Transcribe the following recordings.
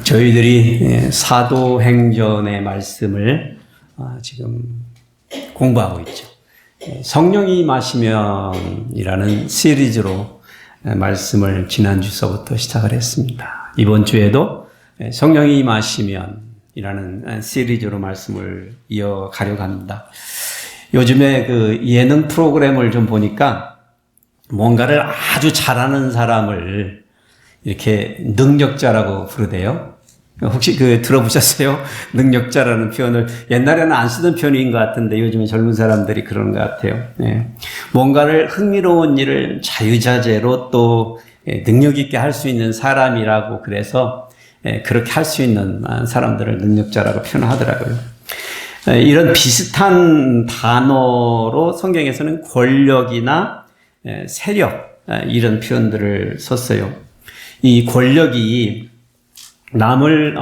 저희들이 사도행전의 말씀을 지금 공부하고 있죠. 성령이 임하시면이라는 시리즈로 말씀을 지난주서부터 시작을 했습니다. 이번 주에도 성령이 임하시면이라는 시리즈로 말씀을 이어가려고 합니다. 요즘에 그 예능 프로그램을 좀 보니까 뭔가를 아주 잘하는 사람을 이렇게 능력자라고 부르대요. 혹시 들어보셨어요? 능력자라는 표현을. 옛날에는 안 쓰던 표현인 것 같은데 요즘에 젊은 사람들이 그런 것 같아요. 뭔가를 흥미로운 일을 자유자재로 또 능력 있게 할 수 있는 사람이라고 그래서 그렇게 할 수 있는 사람들을 능력자라고 표현하더라고요. 이런 비슷한 단어로 성경에서는 권력이나 세력 이런 표현들을 썼어요. 이 권력이 남을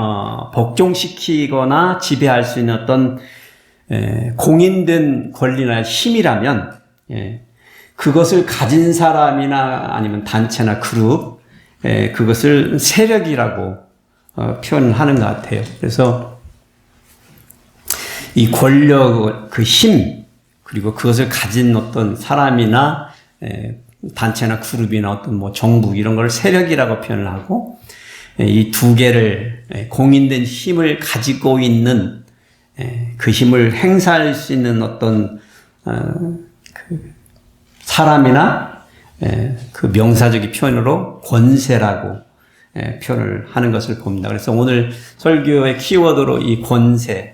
복종시키거나 지배할 수 있는 어떤 공인된 권리나 힘이라면 그것을 가진 사람이나 아니면 단체나 그룹 그것을 세력이라고 표현하는 것 같아요. 그래서 이 권력, 그 힘, 그리고 그것을 가진 어떤 사람이나 단체나 그룹이나 어떤 정부 이런 걸 세력이라고 표현을 하고, 이 두 개를 공인된 힘을 가지고 있는 그 힘을 행사할 수 있는 어떤 그 사람이나 그 명사적인 표현으로 권세라고 표현을 하는 것을 봅니다. 그래서 오늘 설교의 키워드로 이 권세,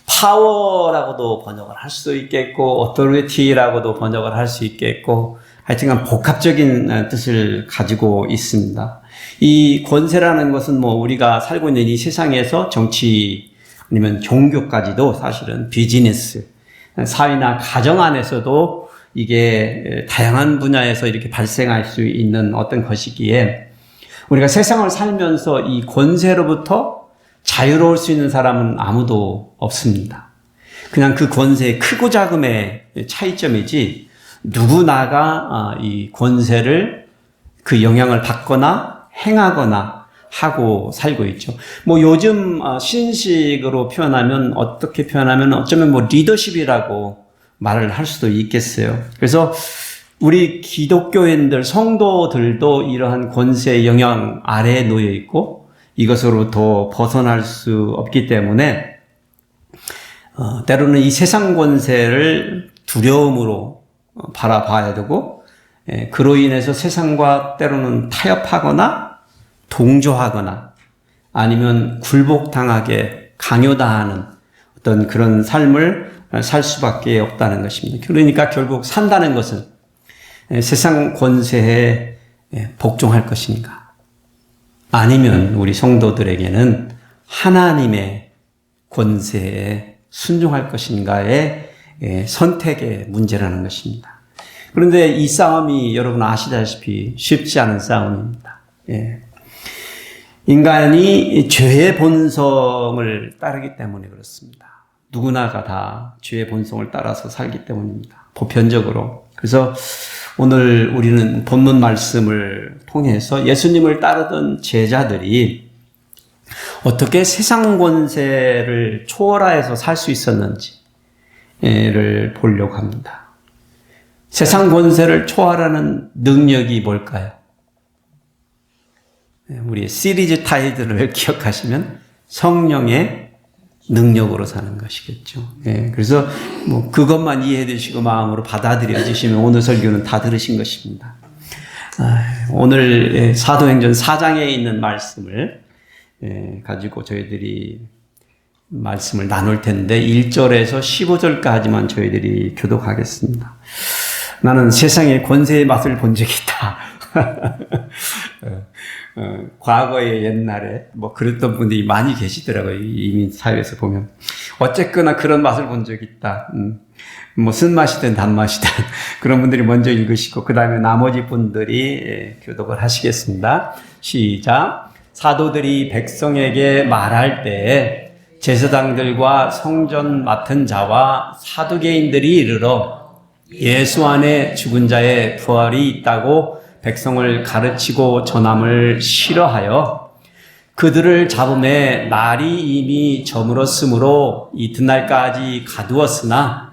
파워라고도 번역을 할 수 있겠고, 어토리티라고도 번역을 할 수 있겠고, 하여튼간 복합적인 뜻을 가지고 있습니다. 이 권세라는 것은 우리가 살고 있는 이 세상에서 정치 아니면 종교까지도 사실은 비즈니스, 사회나 가정 안에서도 이게 다양한 분야에서 이렇게 발생할 수 있는 어떤 것이기에 우리가 세상을 살면서 이 권세로부터 자유로울 수 있는 사람은 아무도 없습니다. 그냥 그 권세의 크고 작음의 차이점이지 누구나가 이 권세를 그 영향을 받거나 행하거나 하고 살고 있죠. 요즘 신식으로 표현하면 어떻게 표현하면 어쩌면 리더십이라고 말을 할 수도 있겠어요. 그래서 우리 기독교인들, 성도들도 이러한 권세의 영향 아래에 놓여 있고 이것으로부터 벗어날 수 없기 때문에 때로는 이 세상 권세를 두려움으로 바라봐야 되고 그로 인해서 세상과 때로는 타협하거나 동조하거나 아니면 굴복당하게 강요당하는 어떤 그런 삶을 살 수밖에 없다는 것입니다. 그러니까 결국 산다는 것은 세상 권세에 복종할 것인가 아니면 우리 성도들에게는 하나님의 권세에 순종할 것인가의 선택의 문제라는 것입니다. 그런데 이 싸움이 여러분 아시다시피 쉽지 않은 싸움입니다. 인간이 죄의 본성을 따르기 때문에 그렇습니다. 누구나가 다 죄의 본성을 따라서 살기 때문입니다. 보편적으로. 그래서 오늘 우리는 본문 말씀을 통해서 예수님을 따르던 제자들이 어떻게 세상 권세를 초월하여서 살 수 있었는지를 보려고 합니다. 세상 권세를 초월하는 능력이 뭘까요? 우리 시리즈 타이틀을 기억하시면 성령의 능력으로 사는 것이겠죠. 그래서 그것만 이해해 주시고 마음으로 받아들여 주시면 오늘 설교는 다 들으신 것입니다. 오늘 사도행전 4장에 있는 말씀을 가지고 저희들이 말씀을 나눌 텐데 1절에서 15절까지만 저희들이 교독하겠습니다. 나는 세상의 권세의 맛을 본 적이 있다. 과거에 옛날에 그랬던 분들이 많이 계시더라고요. 이민 사회에서 보면. 어쨌거나 그런 맛을 본 적이 있다. 쓴맛이든 단맛이든 그런 분들이 먼저 읽으시고 그 다음에 나머지 분들이 교독을 하시겠습니다. 시작. 사도들이 백성에게 말할 때 제사장들과 성전 맡은 자와 사두개인들이 이르러 예수 안에 죽은 자의 부활이 있다고 백성을 가르치고 전함을 싫어하여 그들을 잡음에 날이 이미 저물었으므로 이튿날까지 가두었으나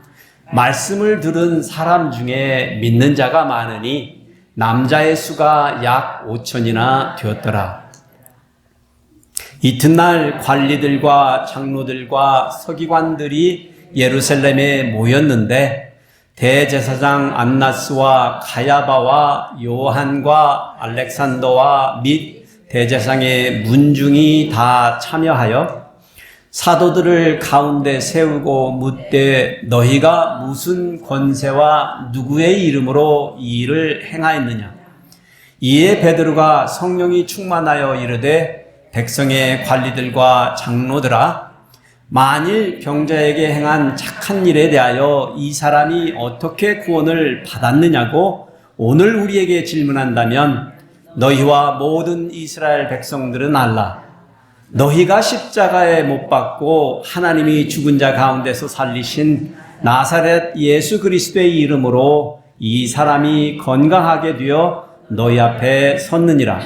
말씀을 들은 사람 중에 믿는 자가 많으니 남자의 수가 약 5천이나 되었더라. 이튿날 관리들과 장로들과 서기관들이 예루살렘에 모였는데 대제사장 안나스와 가야바와 요한과 알렉산더와 및 대제사장의 문중이 다 참여하여 사도들을 가운데 세우고 묻되 너희가 무슨 권세와 누구의 이름으로 이 일을 행하였느냐. 이에 베드로가 성령이 충만하여 이르되 백성의 관리들과 장로들아, 만일 병자에게 행한 착한 일에 대하여 이 사람이 어떻게 구원을 받았느냐고 오늘 우리에게 질문한다면 너희와 모든 이스라엘 백성들은 알라. 너희가 십자가에 못 박고 하나님이 죽은 자 가운데서 살리신 나사렛 예수 그리스도의 이름으로 이 사람이 건강하게 되어 너희 앞에 섰느니라.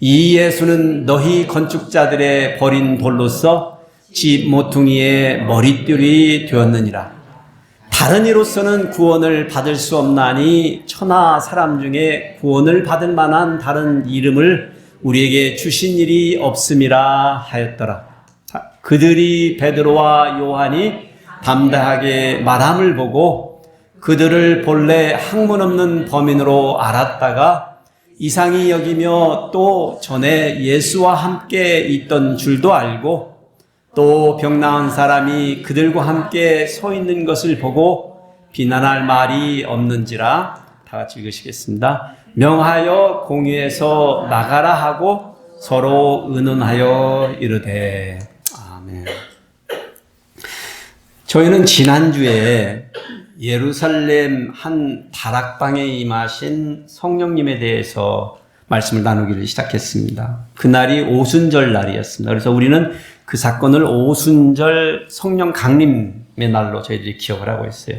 이 예수는 너희 건축자들의 버린 돌로서 집 모퉁이의 머릿돌이 되었느니라. 다른 이로서는 구원을 받을 수 없나니 천하 사람 중에 구원을 받을 만한 다른 이름을 우리에게 주신 일이 없음이라 하였더라. 그들이 베드로와 요한이 담대하게 말함을 보고 그들을 본래 학문 없는 범인으로 알았다가 이상히 여기며 또 전에 예수와 함께 있던 줄도 알고 또 병나은 사람이 그들과 함께 서 있는 것을 보고 비난할 말이 없는지라. 다 같이 읽으시겠습니다. 명하여 공회에서 나가라 하고 서로 의논하여 이르되. 아멘. 저희는 지난주에 예루살렘 한 다락방에 임하신 성령님에 대해서 말씀을 나누기를 시작했습니다. 그날이 오순절 날이었습니다. 그래서 우리는 그 사건을 오순절 성령 강림의 날로 저희들이 기억을 하고 있어요.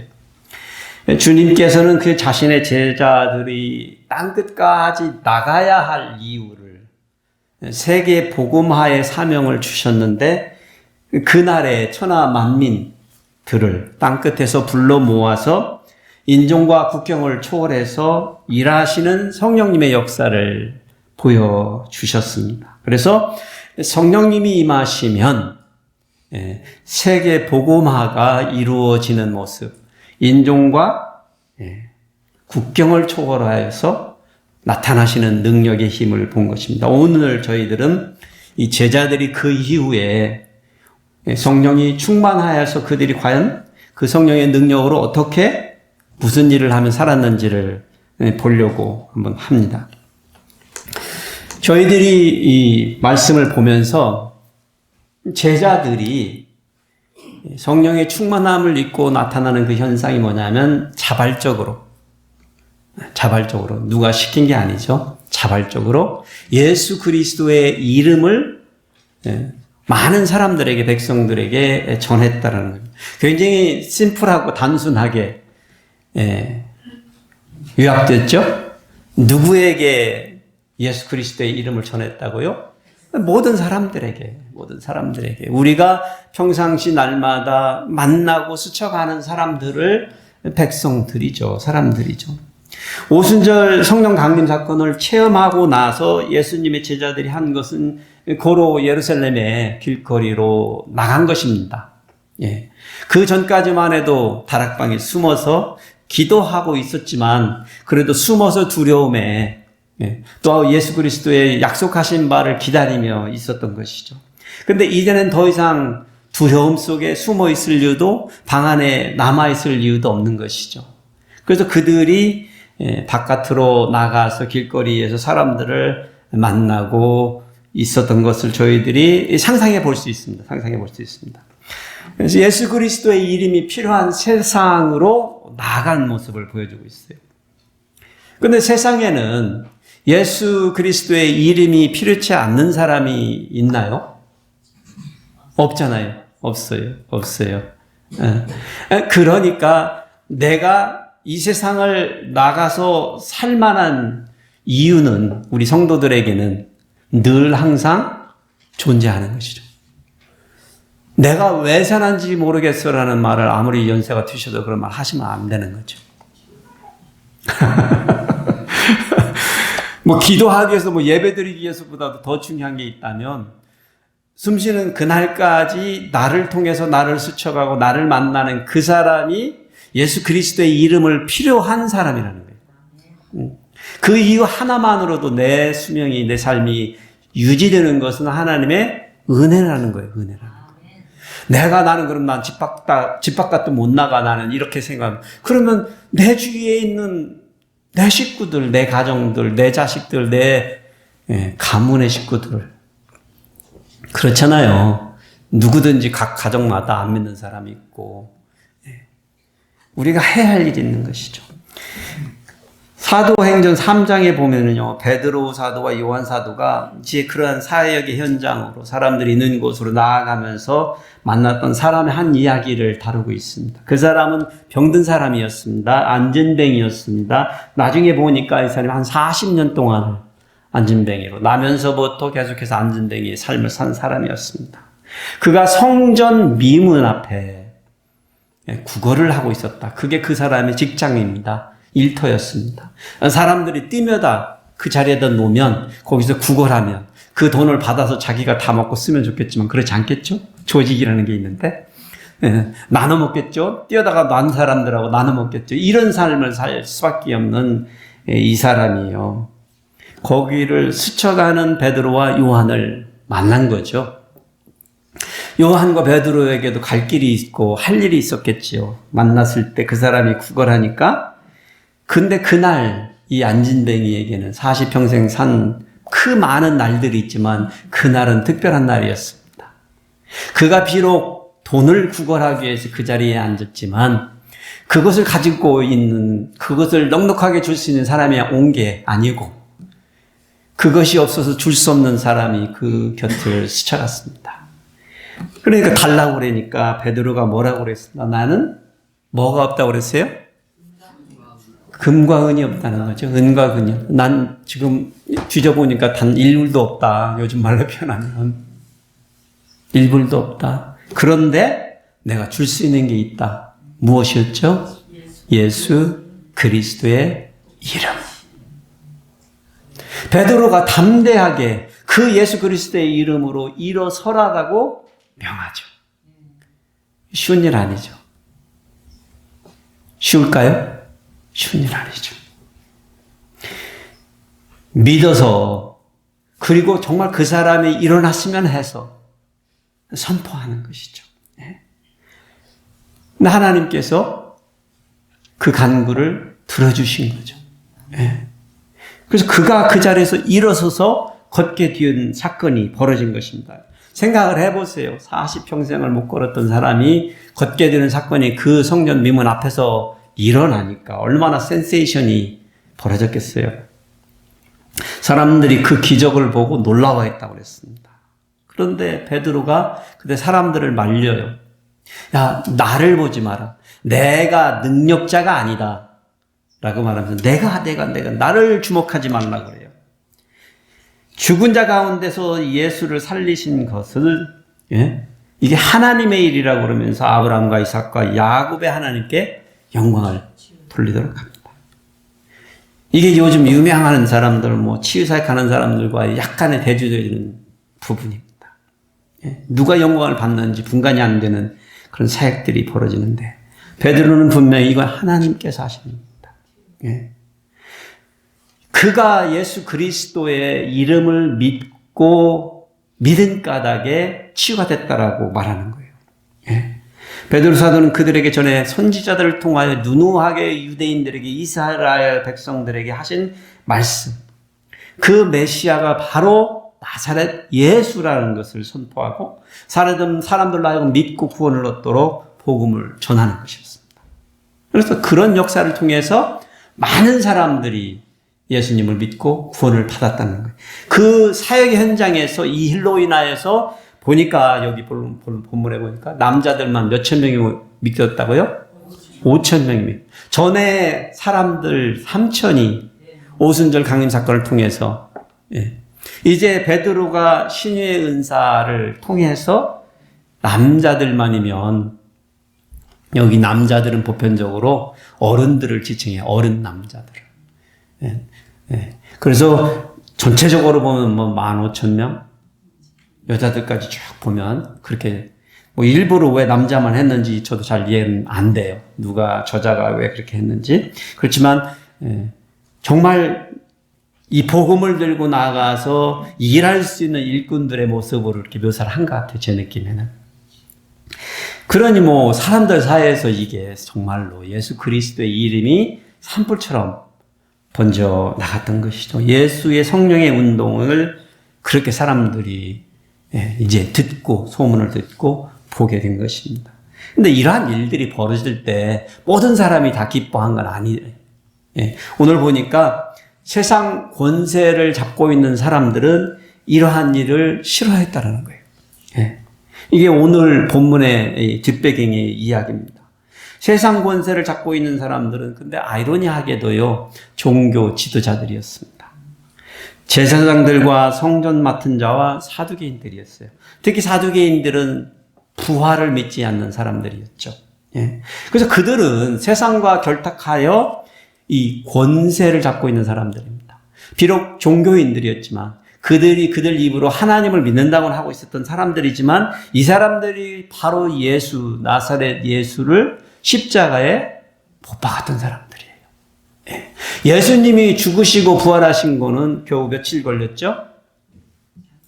주님께서는 그 자신의 제자들이 땅끝까지 나가야 할 이유를 세계 복음화의 사명을 주셨는데 그날의 천하 만민들을 땅끝에서 불러 모아서 인종과 국경을 초월해서 일하시는 성령님의 역사를 보여주셨습니다. 그래서 성령님이 임하시면 세계 복음화가 이루어지는 모습, 인종과 국경을 초월하여서 나타나시는 능력의 힘을 본 것입니다. 오늘 저희들은 이 제자들이 그 이후에 성령이 충만하여서 그들이 과연 그 성령의 능력으로 어떻게 무슨 일을 하면 살았는지를 보려고 한번 합니다. 저희들이 이 말씀을 보면서 제자들이 성령의 충만함을 입고 나타나는 그 현상이 뭐냐면 자발적으로 누가 시킨 게 아니죠. 자발적으로 예수 그리스도의 이름을 많은 사람들에게, 백성들에게 전했다라는 겁니다. 굉장히 심플하고 단순하게 요약됐죠. 누구에게 예수 그리스도의 이름을 전했다고요? 모든 사람들에게 우리가 평상시 날마다 만나고 스쳐가는 사람들을 사람들이죠. 오순절 성령 강림 사건을 체험하고 나서 예수님의 제자들이 한 것은 고로 예루살렘의 길거리로 나간 것입니다. 그 전까지만 해도 다락방에 숨어서 기도하고 있었지만 그래도 숨어서 두려움에 또 예수 그리스도의 약속하신 바를 기다리며 있었던 것이죠. 근데 이제는 더 이상 두려움 속에 숨어 있을 이유도 방 안에 남아 있을 이유도 없는 것이죠. 그래서 그들이 바깥으로 나가서 길거리에서 사람들을 만나고 있었던 것을 저희들이 상상해 볼 수 있습니다. 그래서 예수 그리스도의 이름이 필요한 세상으로 나아간 모습을 보여주고 있어요. 근데 세상에는 예수 그리스도의 이름이 필요치 않는 사람이 있나요? 없잖아요. 없어요. 그러니까 내가 이 세상을 나가서 살 만한 이유는 우리 성도들에게는 늘 항상 존재하는 것이죠. 내가 왜 사는지 모르겠어라는 말을 아무리 연세가 드셔도 그런 말 하시면 안 되는 거죠. 뭐 기도하기 위해서 뭐 예배드리기 위해서보다도 더 중요한 게 있다면 숨쉬는 그날까지 나를 통해서 나를 스쳐가고 나를 만나는 그 사람이 예수 그리스도의 이름을 필요한 사람이라는 거예요. 그 이유 하나만으로도 내 수명이, 내 삶이 유지되는 것은 하나님의 은혜라는 거예요. 은혜라는 거예요. 나는 그럼 난 집 바깥도 못 나가 나는 이렇게 생각하면 그러면 내 주위에 있는 내 식구들, 내 가정들, 내 자식들, 내 가문의 식구들 그렇잖아요. 누구든지 각 가정마다 안 믿는 사람이 있고 우리가 해야 할 일이 있는 것이죠. 사도행전 3장에 보면은요, 베드로 사도와 요한 사도가 이제 그러한 사역의 현장으로 사람들이 있는 곳으로 나아가면서 만났던 사람의 한 이야기를 다루고 있습니다. 그 사람은 병든 사람이었습니다. 안진뱅이였습니다. 나중에 보니까 이 사람이 한 40년 동안 안진뱅이로 나면서부터 계속해서 안진뱅이의 삶을 산 사람이었습니다. 그가 성전 미문 앞에 구걸을 하고 있었다. 그게 그 사람의 직장입니다. 일터였습니다. 사람들이 뛰며다 그 자리에다 놓으면 거기서 구걸하면 그 돈을 받아서 자기가 다 먹고 쓰면 좋겠지만 그렇지 않겠죠? 조직이라는 게 있는데 나눠 먹겠죠? 뛰어다가 난 사람들하고 나눠 먹겠죠? 이런 삶을 살 수밖에 없는 이 사람이에요. 거기를 스쳐가는 베드로와 요한을 만난 거죠. 요한과 베드로에게도 갈 길이 있고 할 일이 있었겠지요. 만났을 때 그 사람이 구걸하니까 근데 그날 이 안진뱅이에게는 40평생 산 그 많은 날들이 있지만 그날은 특별한 날이었습니다. 그가 비록 돈을 구걸하기 위해서 그 자리에 앉았지만 그것을 가지고 있는 그것을 넉넉하게 줄 수 있는 사람이 온 게 아니고 그것이 없어서 줄 수 없는 사람이 그 곁을 스쳐갔습니다. 그러니까 달라고 그러니까 베드로가 뭐라고 그랬습니까? 나는 뭐가 없다고 그랬어요? 금과 은이 없다는 거죠. 은과 금이. 난 지금 뒤져보니까 단 1불도 없다. 요즘 말로 표현하면. 1불도 없다. 그런데 내가 줄 수 있는 게 있다. 무엇이었죠? 예수 그리스도의 이름. 베드로가 담대하게 그 예수 그리스도의 이름으로 일어서라라고 명하죠. 쉬운 일 아니죠. 쉬울까요? 쉬운 일 아니죠. 믿어서 그리고 정말 그 사람이 일어났으면 해서 선포하는 것이죠. 하나님께서 그 간구를 들어주신 거죠. 그래서 그가 그 자리에서 일어서서 걷게 된 사건이 벌어진 것입니다. 생각을 해보세요. 40평생을 못 걸었던 사람이 걷게 되는 사건이 그 성전 미문 앞에서 일어나니까 얼마나 센세이션이 벌어졌겠어요. 사람들이 그 기적을 보고 놀라워했다고 그랬습니다. 그런데 베드로가 그때 사람들을 말려요. 야, 나를 보지 마라. 내가 능력자가 아니다. 라고 말하면서 내가 나를 주목하지 말라고 그래요. 죽은 자 가운데서 예수를 살리신 것을 이게 하나님의 일이라고 그러면서 아브라함과 이삭과 야곱의 하나님께 영광을 돌리도록 합니다. 이게 요즘 유명한 사람들, 치유사역하는 사람들과 약간의 대조되는 부분입니다. 누가 영광을 받는지 분간이 안 되는 그런 사역들이 벌어지는데 베드로는 분명히 이건 하나님께서 하시는 겁니다. 그가 예수 그리스도의 이름을 믿고 믿은 까닭에 치유가 됐다라고 말하는 거예요. 베드로 사도는 그들에게 전에 선지자들을 통하여 누누하게 유대인들에게 이스라엘 백성들에게 하신 말씀, 그 메시아가 바로 나사렛 예수라는 것을 선포하고 사람들로 하여금 믿고 구원을 얻도록 복음을 전하는 것이었습니다. 그래서 그런 역사를 통해서 많은 사람들이 예수님을 믿고 구원을 받았다는 거예요. 그 사역의 현장에서 이 일로 인하여서 보니까 여기 본문에 보니까 남자들만 몇천 명이 믿었다고요? 5천 명이. 전에 사람들 3천이 오순절 강림 사건을 통해서 이제 베드로가 신유의 은사를 통해서 남자들만이면, 여기 남자들은 보편적으로 어른들을 지칭해요. 어른 남자들을. 예, 예. 그래서 전체적으로 보면 뭐 15,000명? 여자들까지 쭉 보면 그렇게, 뭐 일부러 왜 남자만 했는지 저도 잘 이해는 안 돼요. 누가, 저자가 왜 그렇게 했는지. 그렇지만, 예, 정말 이 복음을 들고 나가서 일할 수 있는 일꾼들의 모습으로 이렇게 묘사를 한 것 같아요. 제 느낌에는. 그러니 뭐 사람들 사이에서 이게 정말로 예수 그리스도의 이름이 산불처럼 번져 나갔던 것이죠. 예수의 성령의 운동을 그렇게 사람들이 이제 듣고, 소문을 듣고 보게 된 것입니다. 근데 이러한 일들이 벌어질 때 모든 사람이 다 기뻐한 건 아니에요. 오늘 보니까 세상 권세를 잡고 있는 사람들은 이러한 일을 싫어했다라는 거예요. 이게 오늘 본문의 뒷배경의 이야기입니다. 세상 권세를 잡고 있는 사람들은 근데 아이러니하게도요, 종교 지도자들이었습니다. 제사장들과 성전 맡은 자와 사두개인들이었어요. 특히 사두개인들은 부활을 믿지 않는 사람들이었죠. 그래서 그들은 세상과 결탁하여 이 권세를 잡고 있는 사람들입니다. 비록 종교인들이었지만 그들이 그들 입으로 하나님을 믿는다고 하고 있었던 사람들이지만 이 사람들이 바로 예수, 나사렛 예수를 십자가에 못 박았던 사람들이에요. 예수님이 죽으시고 부활하신 거는 겨우 며칠 걸렸죠?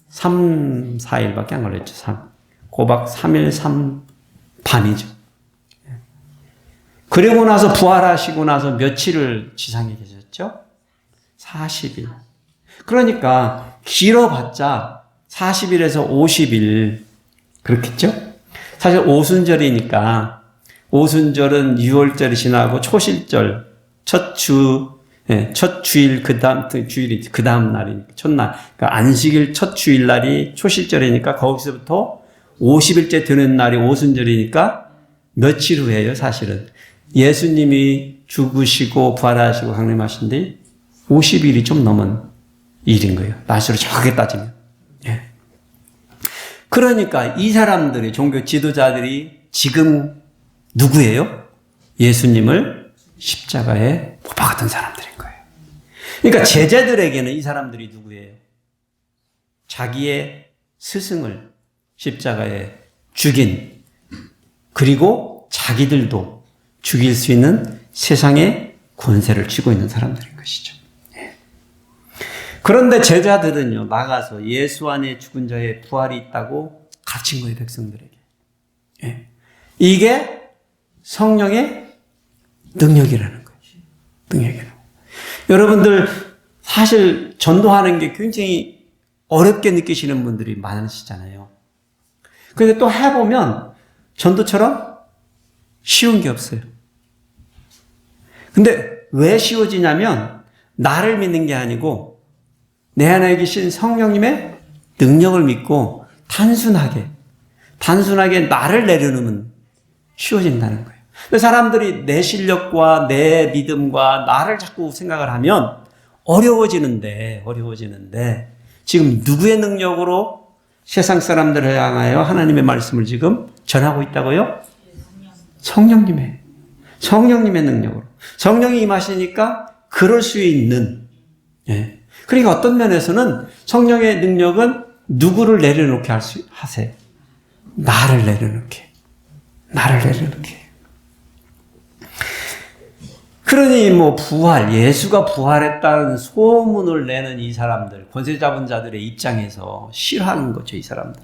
3, 4일밖에 안 걸렸죠. 꼬박 3일 3밤이죠. 그리고 나서 부활하시고 나서 며칠을 지상에 계셨죠? 40일. 그러니까 길어봤자 40일에서 50일 그렇겠죠? 사실 오순절이니까 오순절은 6월절이 지나고 초실절 첫 주일 그 다음 날이니까 첫날, 그러니까 안식일 첫 주일 날이 초실절이니까 거기서부터 50일째 되는 날이 오순절이니까 며칠 후에요, 사실은. 예수님이 죽으시고 부활하시고 강림하신 뒤 50일이 좀 넘은 일인 거예요. 날수로 정확하게 따지면. 그러니까 이 사람들이, 종교 지도자들이 지금 누구예요? 예수님을 십자가에 못 박았던 사람들인 거예요. 그러니까 제자들에게는 이 사람들이 누구예요? 자기의 스승을 십자가에 죽인, 그리고 자기들도 죽일 수 있는 세상의 권세를 쥐고 있는 사람들인 것이죠. 그런데 제자들은요, 나가서 예수 안에 죽은 자의 부활이 있다고 가르친 거예요, 백성들에게. 이게 성령의 능력이라는 거예요. 능력이라는 거예요. 여러분들, 사실 전도하는 게 굉장히 어렵게 느끼시는 분들이 많으시잖아요. 근데 또 해보면 전도처럼 쉬운 게 없어요. 근데 왜 쉬워지냐면 나를 믿는 게 아니고 내 안에 계신 성령님의 능력을 믿고 단순하게 나를 내려놓으면 쉬워진다는 거예요. 사람들이 내 실력과 내 믿음과 나를 자꾸 생각을 하면 어려워지는데 지금 누구의 능력으로 세상 사람들을 향하여 하나님의 말씀을 지금 전하고 있다고요? 성령님의 능력으로. 성령이 임하시니까 그럴 수 있는. 그러니까 어떤 면에서는 성령의 능력은 누구를 내려놓게 하세요? 나를 내려놓게. 그러니 뭐 예수가 부활했다는 소문을 내는 이 사람들, 권세 잡은 자들의 입장에서 싫어하는 거죠, 이 사람들.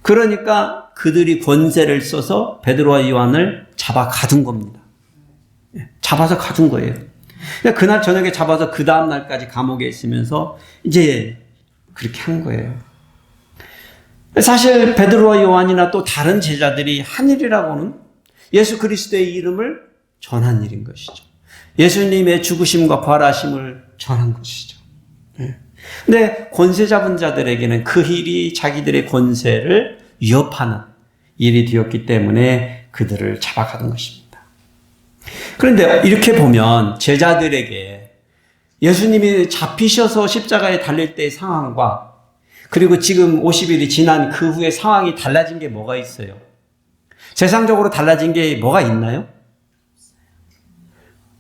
그러니까 그들이 권세를 써서 베드로와 요한을 잡아 가둔 겁니다. 잡아서 가둔 거예요. 그날 저녁에 잡아서 그 다음 날까지 감옥에 있으면서 이제 그렇게 한 거예요. 사실 베드로와 요한이나 또 다른 제자들이 한 일이라고는 예수 그리스도의 이름을 전한 일인 것이죠. 예수님의 죽으심과 부활하심을 전한 것이죠. 근데 권세 잡은 자들에게는 그 일이 자기들의 권세를 위협하는 일이 되었기 때문에 그들을 잡아가던 것입니다. 그런데 이렇게 보면 제자들에게 예수님이 잡히셔서 십자가에 달릴 때의 상황과 그리고 지금 50일이 지난 그 후에 상황이 달라진 게 뭐가 있어요? 세상적으로 달라진 게 뭐가 있나요?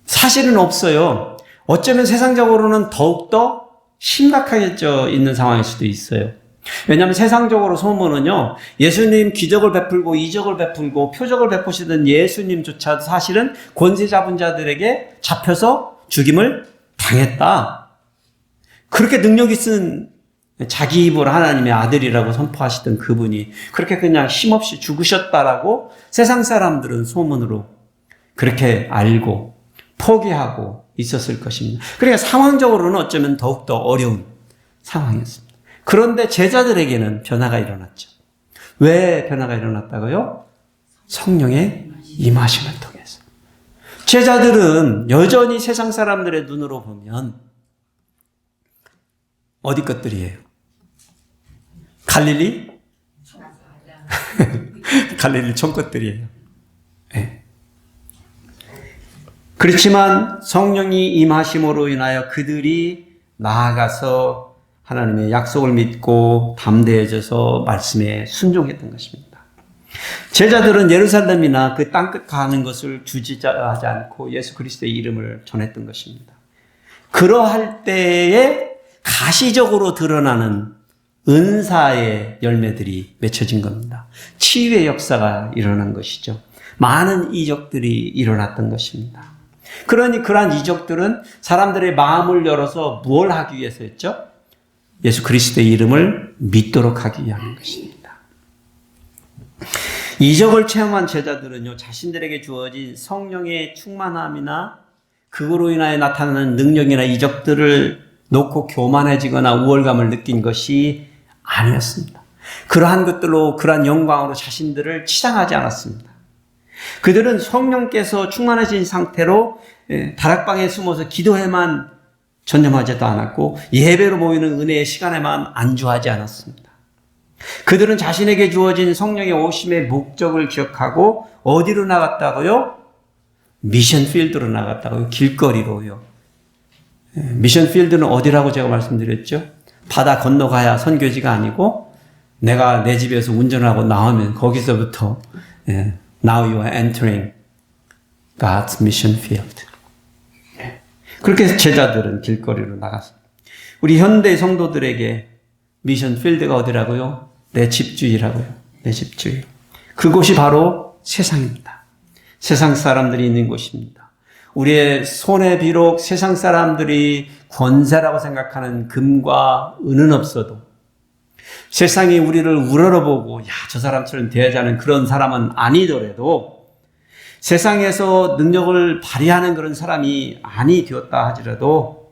사실은 없어요. 어쩌면 세상적으로는 더욱더 심각해져 있는 상황일 수도 있어요. 왜냐하면 세상적으로 소문은요, 예수님 기적을 베풀고 이적을 베풀고 표적을 베푸시던 예수님조차도 사실은 권세 잡은 자들에게 잡혀서 죽임을 당했다. 그렇게 능력 있은 자기 입으로 하나님의 아들이라고 선포하시던 그분이 그렇게 그냥 힘없이 죽으셨다라고 세상 사람들은 소문으로 그렇게 알고 포기하고 있었을 것입니다. 그러니까 상황적으로는 어쩌면 더욱더 어려운 상황이었습니다. 그런데 제자들에게는 변화가 일어났죠. 왜 변화가 일어났다고요? 성령의 임하심을 통해서. 제자들은 여전히 세상 사람들의 눈으로 보면 어디 것들이에요? 갈릴리? 갈릴리 촌것들이에요. 네. 그렇지만 성령이 임하심으로 인하여 그들이 나아가서 하나님의 약속을 믿고 담대해져서 말씀에 순종했던 것입니다. 제자들은 예루살렘이나 그 땅끝 가는 것을 주저하지 않고 예수 그리스도의 이름을 전했던 것입니다. 그러할 때에 가시적으로 드러나는 은사의 열매들이 맺혀진 겁니다. 치유의 역사가 일어난 것이죠. 많은 이적들이 일어났던 것입니다. 그러니 그러한 이적들은 사람들의 마음을 열어서 무엇을 하기 위해서였죠? 예수 그리스도의 이름을 믿도록 하기 위한 것입니다. 이적을 체험한 제자들은요, 자신들에게 주어진 성령의 충만함이나 그거로 인하여 나타나는 능력이나 이적들을 놓고 교만해지거나 우월감을 느낀 것이 아니었습니다. 그러한 것들로, 그러한 영광으로 자신들을 치장하지 않았습니다. 그들은 성령께서 충만해진 상태로 다락방에 숨어서 기도에만 전념하지도 않았고 예배로 모이는 은혜의 시간에만 안주하지 않았습니다. 그들은 자신에게 주어진 성령의 오심의 목적을 기억하고 어디로 나갔다고요? 미션 필드로 나갔다고요. 길거리로요. 미션 필드는 어디라고 제가 말씀드렸죠? 바다 건너가야 선교지가 아니고 내가 내 집에서 운전을 하고 나오면 거기서부터 Now you are entering God's mission field. 그렇게 제자들은 길거리로 나갔습니다. 우리 현대 성도들에게 미션 필드가 어디라고요? 내 집주위라고요. 내 집주위. 그곳이 바로 세상입니다. 세상 사람들이 있는 곳입니다. 우리의 손에 비록 세상 사람들이 권세라고 생각하는 금과 은은 없어도 세상이 우리를 우러러보고 야, 저 사람처럼 대하자는 그런 사람은 아니더라도 세상에서 능력을 발휘하는 그런 사람이 아니 되었다 하더라도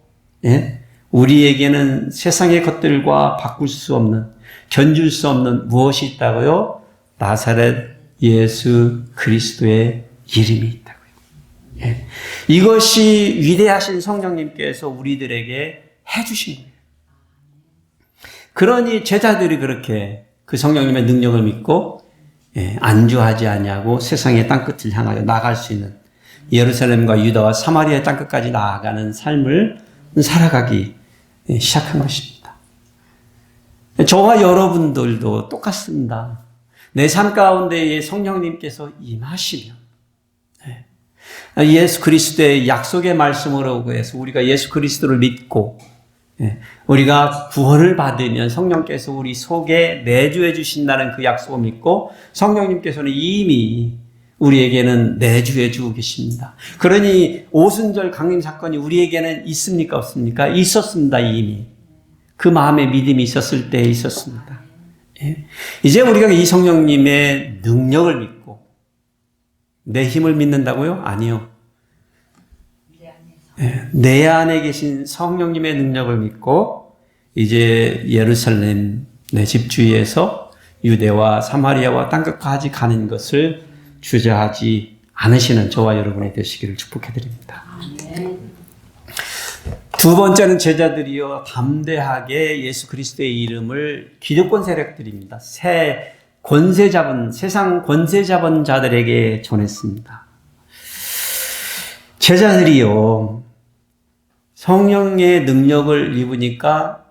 우리에게는 세상의 것들과 바꿀 수 없는, 견줄 수 없는 무엇이 있다고요? 나사렛 예수 그리스도의 이름이 있다고요. 이것이 위대하신 성령님께서 우리들에게 해주신 거예요. 그러니 제자들이 그렇게 그 성령님의 능력을 믿고 안주하지 아니하고 세상의 땅끝을 향하여 나갈 수 있는 예루살렘과 유다와 사마리아의 땅끝까지 나아가는 삶을 살아가기 시작한 것입니다. 저와 여러분들도 똑같습니다. 내 삶 가운데에 성령님께서 임하시면 예수 그리스도의 약속의 말씀으로 해서 우리가 예수 그리스도를 믿고 우리가 구원을 받으면 성령께서 우리 속에 내주해 주신다는 그 약속을 믿고 성령님께서는 이미 우리에게는 내주해 주고 계십니다. 그러니 오순절 강림 사건이 우리에게는 있습니까? 없습니까? 있었습니다. 이미. 그 마음의 믿음이 있었을 때 있었습니다. 이제 우리가 이 성령님의 능력을 믿고 내 힘을 믿는다고요? 아니요. 내 안에 계신 성령님의 능력을 믿고 이제 예루살렘 내 집주위에서 유대와 사마리아와 땅끝까지 가는 것을 주저하지 않으시는 저와 여러분이 되시기를 축복해드립니다. 두 번째는 제자들이요 담대하게 예수 그리스도의 이름을 기득권 세력들입니다. 세상 권세 잡은 자들에게 전했습니다. 제자들이요 성령의 능력을 입으니까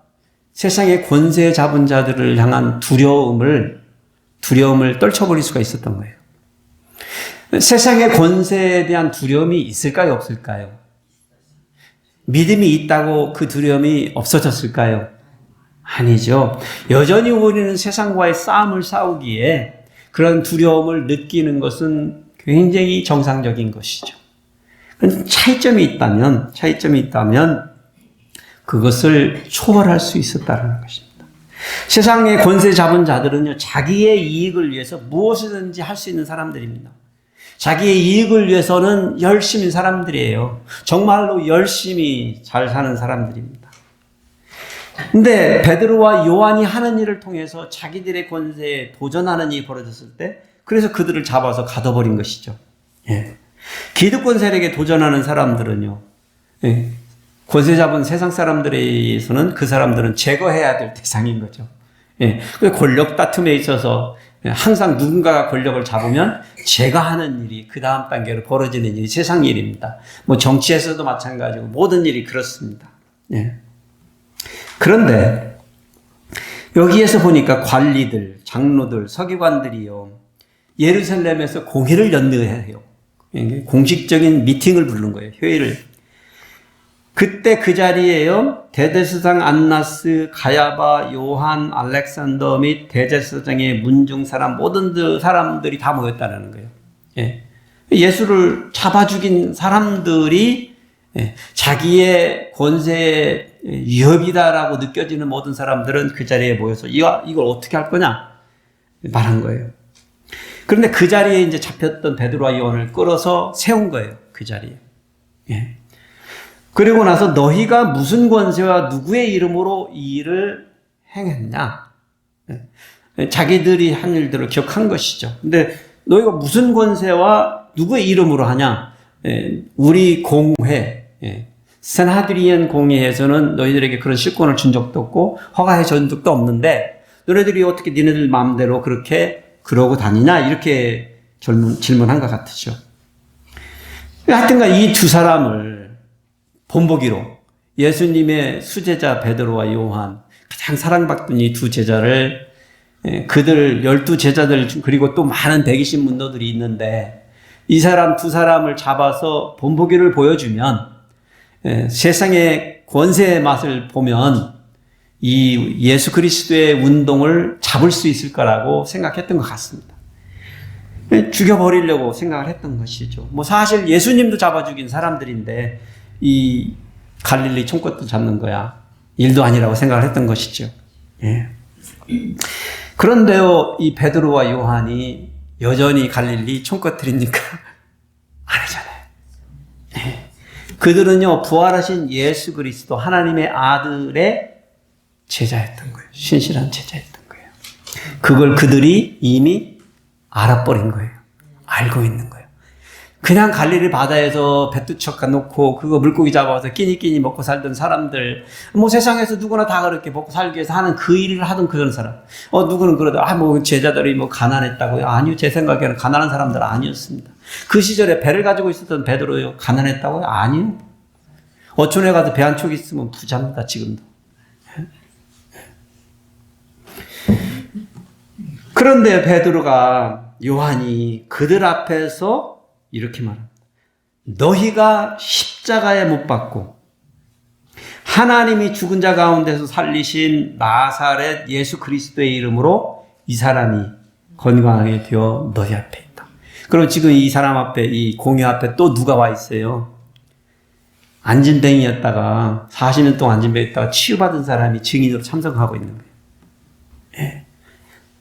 세상의 권세 잡은 자들을 향한 두려움을 떨쳐버릴 수가 있었던 거예요. 세상의 권세에 대한 두려움이 있을까요, 없을까요? 믿음이 있다고 그 두려움이 없어졌을까요? 아니죠. 여전히 우리는 세상과의 싸움을 싸우기에 그런 두려움을 느끼는 것은 굉장히 정상적인 것이죠. 차이점이 있다면 그것을 초월할 수 있었다는 것입니다. 세상의 권세 잡은 자들은요, 자기의 이익을 위해서 무엇이든지 할 수 있는 사람들입니다. 자기의 이익을 위해서는 열심인 사람들이에요. 정말로 열심히 잘 사는 사람들입니다. 근데 베드로와 요한이 하는 일을 통해서 자기들의 권세에 도전하는 일이 벌어졌을 때, 그래서 그들을 잡아서 가둬버린 것이죠. 예. 기득권 세력에 도전하는 사람들은요, 예. 권세 잡은 세상 사람들에 의해서는 그 사람들은 제거해야 될 대상인 거죠. 예. 권력 다툼에 있어서 항상 누군가가 권력을 잡으면 제거하는 일이 그 다음 단계로 벌어지는 일이 세상 일입니다. 뭐 정치에서도 마찬가지고 모든 일이 그렇습니다. 예. 그런데 여기에서 보니까 관리들, 장로들, 서기관들이요, 예루살렘에서 공회를 연대해요. 공식적인 미팅을 부르는 거예요. 회의를. 그때 그 자리에요, 대제사장 안나스, 가야바, 요한, 알렉산더 및 대제사장의 문중 사람, 모든 사람들이 다 모였다는 거예요. 예. 예수를 잡아 죽인 사람들이 자기의 권세의 위협이다라고 느껴지는 모든 사람들은 그 자리에 모여서 이걸 어떻게 할 거냐 말한 거예요. 그런데 그 자리에 이제 잡혔던 베드로와 요한을 끌어서 세운 거예요. 그 자리에. 예. 그리고 나서 너희가 무슨 권세와 누구의 이름으로 이 일을 행했냐? 자기들이 한 일들을 기억한 것이죠. 근데 너희가 무슨 권세와 누구의 이름으로 하냐? 우리 공회, 세나드리안 공회에서는 너희들에게 그런 실권을 준 적도 없고 허가해 준 적도 없는데 너희들이 어떻게 니네들 마음대로 그렇게 그러고 다니냐? 이렇게 질문한 것 같으죠. 하여튼간 이 두 사람을 본보기로 예수님의 수제자 베드로와 요한, 가장 사랑받던 이 두 제자를, 그들 12제자들 그리고 또 많은 대기신 문도들이 있는데 이 사람 두 사람을 잡아서 본보기를 보여주면 세상의 권세의 맛을 보면 이 예수 그리스도의 운동을 잡을 수 있을 거라고 생각했던 것 같습니다. 죽여버리려고 생각을 했던 것이죠. 뭐 사실 예수님도 잡아 죽인 사람들인데 이 갈릴리 총것도 잡는 거야 일도 아니라고 생각을 했던 것이죠. 예. 그런데요, 이 베드로와 요한이 여전히 갈릴리 총것들이니까 아니잖아요. 예. 그들은요, 부활하신 예수 그리스도 하나님의 아들의 제자였던 거예요. 신실한 제자였던 거예요. 그걸 그들이 이미 알아버린 거예요. 알고 있는 거예요. 그냥 갈릴리 바다에서 배뚜척 놓고 그거 물고기 잡아서 끼니끼니 먹고 살던 사람들, 뭐 세상에서 누구나 다 그렇게 먹고 살기 위해서 하는 그 일을 하던 그런 사람. 누구는 그러다, 뭐 제자들이 뭐 가난했다고요? 아니요. 제 생각에는 가난한 사람들 아니었습니다. 그 시절에 배를 가지고 있었던 베드로요, 가난했다고요? 아니요. 어촌에 가서 배 한 척 있으면 부자입니다, 지금도. 그런데 베드로가, 요한이 그들 앞에서 이렇게 말합니다. 너희가 십자가에 못 박고 하나님이 죽은 자 가운데서 살리신 나사렛 예수 그리스도의 이름으로 이 사람이 건강하게 되어 너희 앞에 있다. 그럼 지금 이 사람 앞에, 이 공회 앞에 또 누가 와 있어요? 안진뱅이였다가 40년 동안 안진뱅이 있다가 치유받은 사람이 증인으로 참석하고 있는 거예요. 예.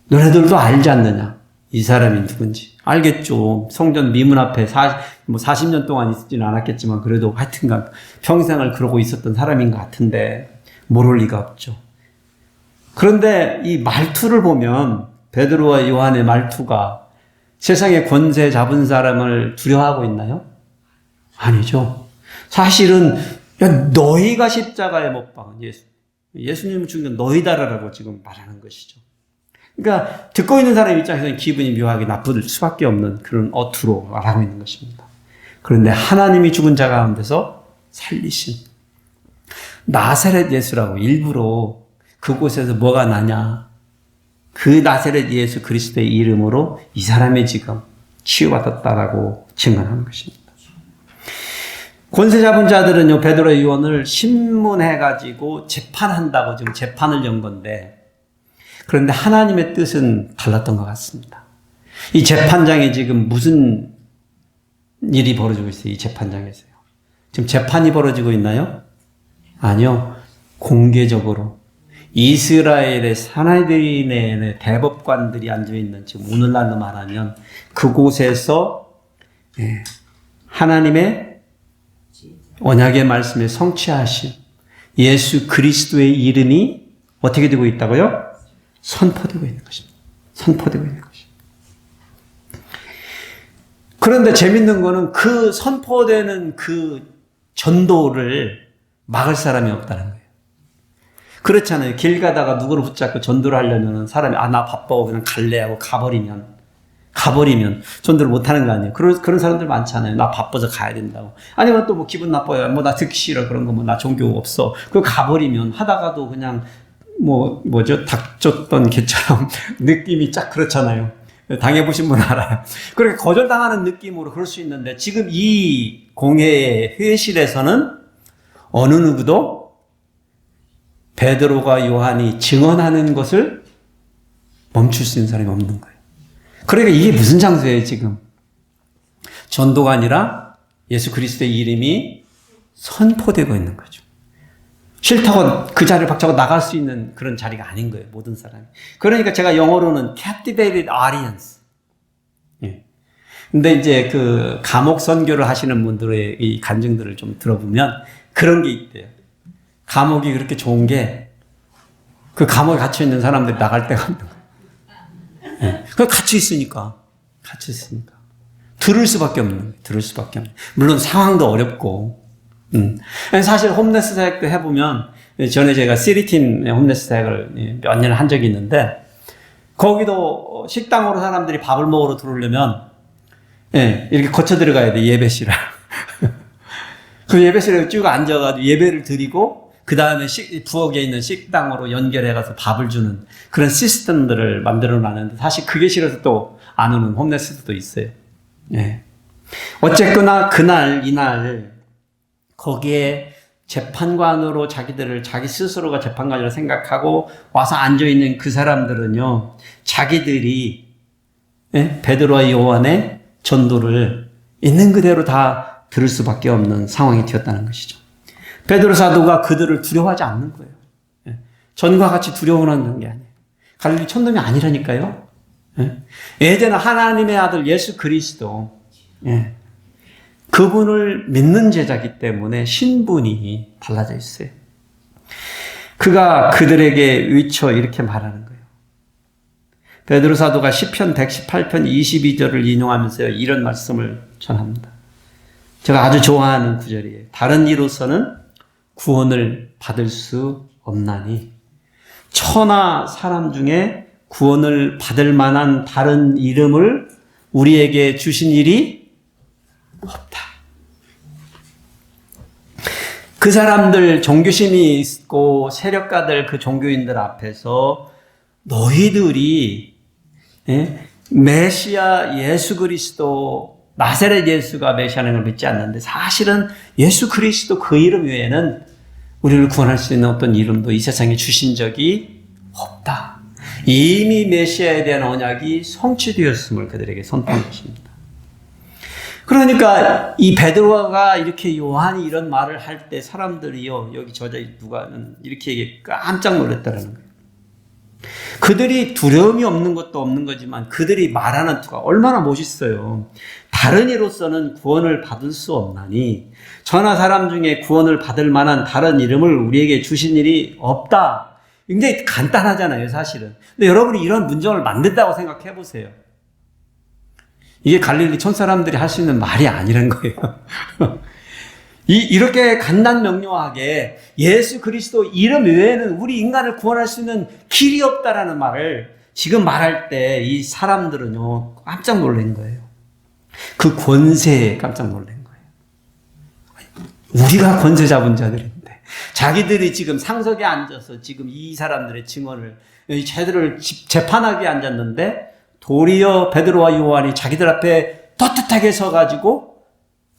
너네들도 알지 않느냐? 이 사람이 누군지. 알겠죠. 성전 미문 앞에 40년 동안 있지는 않았겠지만 그래도 하여튼간 평생을 그러고 있었던 사람인 것 같은데 모를 리가 없죠. 그런데 이 말투를 보면 베드로와 요한의 말투가 세상의 권세 잡은 사람을 두려워하고 있나요? 아니죠. 사실은 너희가 십자가에 못 박은 예수님을 죽인 너희다라고 지금 말하는 것이죠. 그러니까 듣고 있는 사람 입장에서는 기분이 묘하게 나쁠 수밖에 없는 그런 어투로 말하고 있는 것입니다. 그런데 하나님이 죽은 자 가운데서 살리신 나사렛 예수라고 일부러 그곳에서 뭐가 나냐. 그 나사렛 예수 그리스도의 이름으로 이 사람이 지금 치유받았다라고 증언하는 것입니다. 권세 잡은 자들은요, 베드로 요한을 신문해가지고 재판한다고 지금 재판을 연 건데, 그런데 하나님의 뜻은 달랐던 것 같습니다. 이 재판장에 지금 무슨 일이 벌어지고 있어요? 이 재판장에서요. 지금 재판이 벌어지고 있나요? 아니요. 공개적으로 이스라엘의 사내들인의 대법관들이 앉아있는, 지금 오늘날로 말하면 그곳에서 하나님의 언약의 말씀에 성취하신 예수 그리스도의 이름이 어떻게 되고 있다고요? 선포되고 있는 것입니다. 선포되고 있는 것입니다. 그런데 재밌는 거는 그 선포되는 그 전도를 막을 사람이 없다는 거예요. 그렇잖아요. 길 가다가 누구를 붙잡고 전도를 하려면 사람이 나 바빠 그냥 갈래 하고 가버리면 전도를 못하는 거 아니에요. 그런 사람들 많잖아요. 나 바빠서 가야 된다고. 아니면 또 뭐 기분 나빠요. 뭐 나 듣기 싫어. 그런 거 뭐 나 종교 없어. 그거 가버리면 하다가도 그냥 닥쳤던 개처럼 느낌이 쫙 그렇잖아요. 당해보신 분 알아요. 그렇게 거절당하는 느낌으로 그럴 수 있는데 지금 이 공회의 회의실에서는 어느 누구도 베드로가 요한이 증언하는 것을 멈출 수 있는 사람이 없는 거예요. 그러니까 이게 무슨 장소예요, 지금? 전도가 아니라 예수 그리스도의 이름이 선포되고 있는 거죠. 싫다고 그 자리를 박차고 나갈 수 있는 그런 자리가 아닌 거예요, 모든 사람이. 그러니까 제가 영어로는 captivated audience. 예. 근데 이제 그 감옥 선교를 하시는 분들의 이 간증들을 좀 들어보면 그런 게 있대요. 감옥이 그렇게 좋은 게 그 감옥에 갇혀 있는 사람들이 나갈 데가 없는 거예요. 예. 그 갇혀 있으니까. 들을 수밖에 없는 거예요. 물론 상황도 어렵고. 사실 홈레스 사역도 해보면, 전에 제가 시리팀 홈레스 사역을 몇 년을 한 적이 있는데, 거기도 식당으로 사람들이 밥을 먹으러 들어오려면, 이렇게 거쳐 들어가야 돼, 예배실을. 그 예배실에 쭉 앉아가지고 예배를 드리고, 그 다음에 부엌에 있는 식당으로 연결해가서 밥을 주는 그런 시스템들을 만들어 놨는데, 사실 그게 싫어서 또 안 오는 홈레스도 있어요. 어쨌거나 이날, 거기에 재판관으로 자기 스스로가 재판관이라고 생각하고 와서 앉아있는 그 사람들은요, 자기들이 베드로와 요한의 전도를 있는 그대로 다 들을 수밖에 없는 상황이 되었다는 것이죠. 베드로 사도가 그들을 두려워하지 않는 거예요. 전과 같이 두려워하는 게 아니에요. 갈릴리 촌놈이 아니라니까요. 예전에 하나님의 아들 예수 그리스도, 그분을 믿는 제자이기 때문에 신분이 달라져 있어요. 그가 그들에게 위쳐 이렇게 말하는 거예요. 베드로 사도가 시편 118편 22절을 인용하면서 이런 말씀을 전합니다. 제가 아주 좋아하는 구절이에요. 다른 이로서는 구원을 받을 수 없나니 천하 사람 중에 구원을 받을 만한 다른 이름을 우리에게 주신 일이 없다. 그 사람들, 종교심이 있고 세력가들, 그 종교인들 앞에서 너희들이 메시아 예수 그리스도, 나사렛 예수가 메시아라는 걸 믿지 않는데, 사실은 예수 그리스도 그 이름 외에는 우리를 구원할 수 있는 어떤 이름도 이 세상에 주신 적이 없다. 이미 메시아에 대한 언약이 성취되었음을 그들에게 선포한 것입니다. 그러니까 이 베드로가 이렇게 요한이 이런 말을 할 때 사람들이요, 여기 저자 누가는 이렇게 얘기해 깜짝 놀랐다는 거예요. 그들이 두려움이 없는 것도 없는 거지만 그들이 말하는 투가 얼마나 멋있어요. 다른 이로서는 구원을 받을 수 없나니 천하 사람 중에 구원을 받을 만한 다른 이름을 우리에게 주신 일이 없다. 굉장히 간단하잖아요, 사실은. 근데 여러분이 이런 문장을 만든다고 생각해 보세요. 이게 갈릴리 촌 사람들이 할 수 있는 말이 아니란 거예요. 이렇게 간단명료하게 예수 그리스도 이름 외에는 우리 인간을 구원할 수 있는 길이 없다라는 말을 지금 말할 때 이 사람들은요, 깜짝 놀란 거예요. 그 권세에 깜짝 놀란 거예요. 우리가 권세 잡은 자들인데, 자기들이 지금 상석에 앉아서 지금 이 사람들의 증언을 제대로 재판하게 앉았는데 도리어 베드로와 요한이 자기들 앞에 떳떳하게 서가지고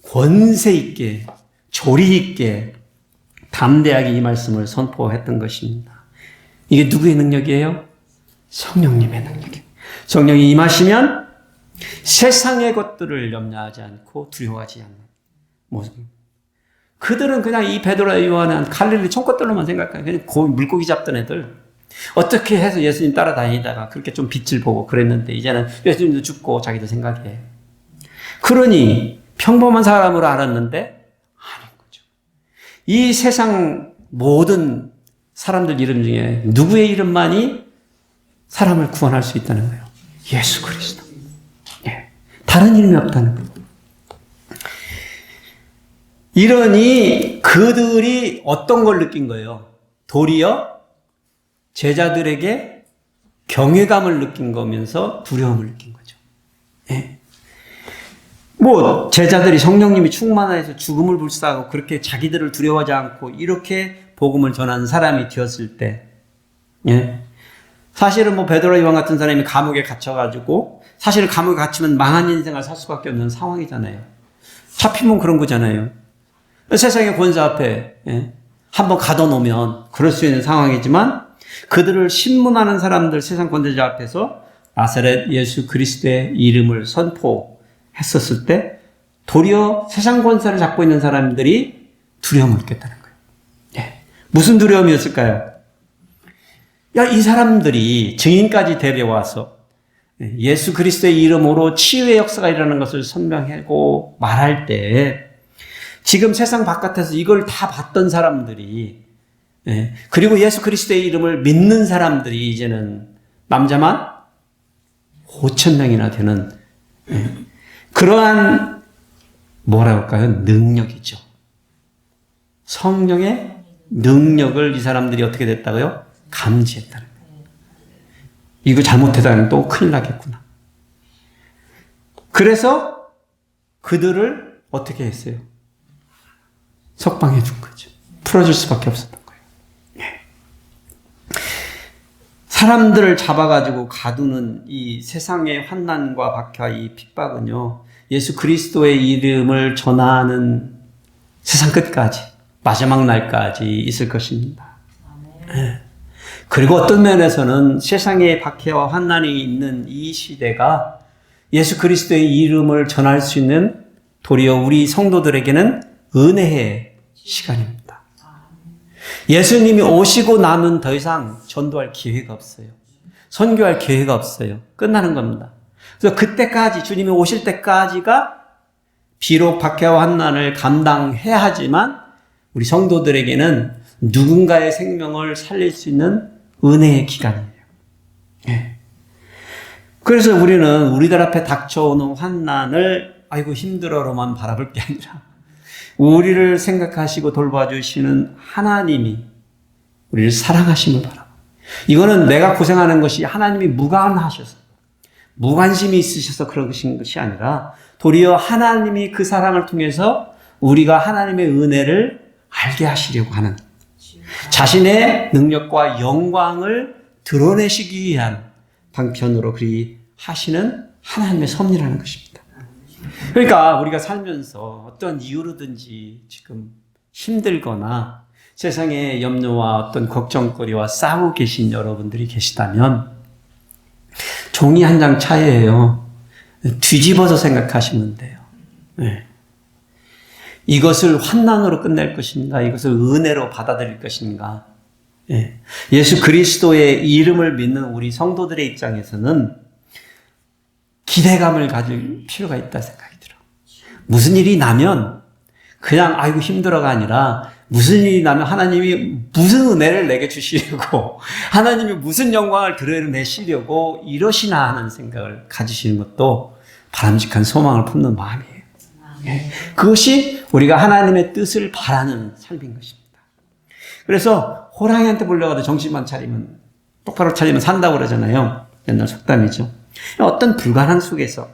권세 있게 조리 있게 담대하게 이 말씀을 선포했던 것입니다. 이게 누구의 능력이에요? 성령님의 능력이에요. 성령이 임하시면 세상의 것들을 염려하지 않고 두려워하지 않는 모습. 그들은 그냥 이 베드로와 요한은 갈릴리 총것들로만 생각해요. 그냥 물고기 잡던 애들. 어떻게 해서 예수님 따라다니다가 그렇게 좀 빛을 보고 그랬는데 이제는 예수님도 죽고 자기도 생각해. 그러니 평범한 사람으로 알았는데 아닌 거죠. 이 세상 모든 사람들 이름 중에 누구의 이름만이 사람을 구원할 수 있다는 거예요. 예수 그리스도. 예. 다른 이름이 없다는 거예요. 이러니 그들이 어떤 걸 느낀 거예요? 도리어 제자들에게 경외감을 느낀 거면서 두려움을 느낀 거죠. 예. 뭐 제자들이 성령님이 충만해서 죽음을 불사하고 그렇게 자기들을 두려워하지 않고 이렇게 복음을 전하는 사람이 되었을 때, 예. 사실은 뭐 베드로 요한 같은 사람이 감옥에 갇혀가지고 사실 감옥에 갇히면 망한 인생을 살 수밖에 없는 상황이잖아요. 잡히면 그런 거잖아요. 세상의 권세 앞에 한번 가둬놓으면 그럴 수 있는 상황이지만 그들을 신문하는 사람들 세상 권세자 앞에서 나사렛 예수 그리스도의 이름을 선포했었을 때 도리어 세상 권세를 잡고 있는 사람들이 두려움을 느꼈다는 거예요. 예. 무슨 두려움이었을까요? 야, 이 사람들이 증인까지 데려와서 예수 그리스도의 이름으로 치유의 역사가 일어나는 것을 설명하고 말할 때 지금 세상 바깥에서 이걸 다 봤던 사람들이 그리고 예수 그리스도의 이름을 믿는 사람들이 이제는 남자만 5,000명이나 되는 그러한 뭐라고 할까요? 능력이죠. 성령의 능력을 이 사람들이 어떻게 됐다고요? 감지했다는 거예요. 이거 잘못했다면 또 큰일 나겠구나. 그래서 그들을 어떻게 했어요? 석방해 준 거죠. 풀어줄 수밖에 없었던 거예요. 사람들을 잡아가지고 가두는 이 세상의 환난과 박해와 이 핍박은요, 예수 그리스도의 이름을 전하는 세상 끝까지, 마지막 날까지 있을 것입니다. 네. 그리고 어떤 면에서는 세상의 박해와 환난이 있는 이 시대가 예수 그리스도의 이름을 전할 수 있는 도리어 우리 성도들에게는 은혜의 시간입니다. 예수님이 오시고 나면 더 이상 전도할 기회가 없어요. 선교할 기회가 없어요. 끝나는 겁니다. 그래서 그때까지 주님이 오실 때까지가 비록 박해와 환난을 감당해야 하지만 우리 성도들에게는 누군가의 생명을 살릴 수 있는 은혜의 기간이에요. 예. 그래서 우리는 우리들 앞에 닥쳐오는 환난을 아이고 힘들어로만 바라볼 게 아니라 우리를 생각하시고 돌봐주시는 하나님이 우리를 사랑하심을 바라봐. 이거는 내가 고생하는 것이 하나님이 무관하셔서 무관심이 있으셔서 그러신 것이 아니라 도리어 하나님이 그 사랑을 통해서 우리가 하나님의 은혜를 알게 하시려고 하는 자신의 능력과 영광을 드러내시기 위한 방편으로 그리 하시는 하나님의 섭리라는 것입니다. 그러니까 우리가 살면서 어떤 이유로든지 지금 힘들거나 세상의 염려와 어떤 걱정거리와 싸우고 계신 여러분들이 계시다면 종이 한 장 차이예요. 뒤집어서 생각하시면 돼요. 네. 이것을 환난으로 끝낼 것인가? 이것을 은혜로 받아들일 것인가? 예. 예수 그리스도의 이름을 믿는 우리 성도들의 입장에서는 기대감을 가질 필요가 있다 생각이 들어. 무슨 일이 나면 그냥 아이고 힘들어가 아니라 무슨 일이 나면 하나님이 무슨 은혜를 내게 주시려고 하나님이 무슨 영광을 드러내시려고 이러시나 하는 생각을 가지시는 것도 바람직한 소망을 품는 마음이에요. 예. 그것이 우리가 하나님의 뜻을 바라는 삶인 것입니다. 그래서 호랑이한테 불려가도 정신만 차리면 똑바로 차리면 산다고 그러잖아요. 옛날 속담이죠. 어떤 불가능 속에서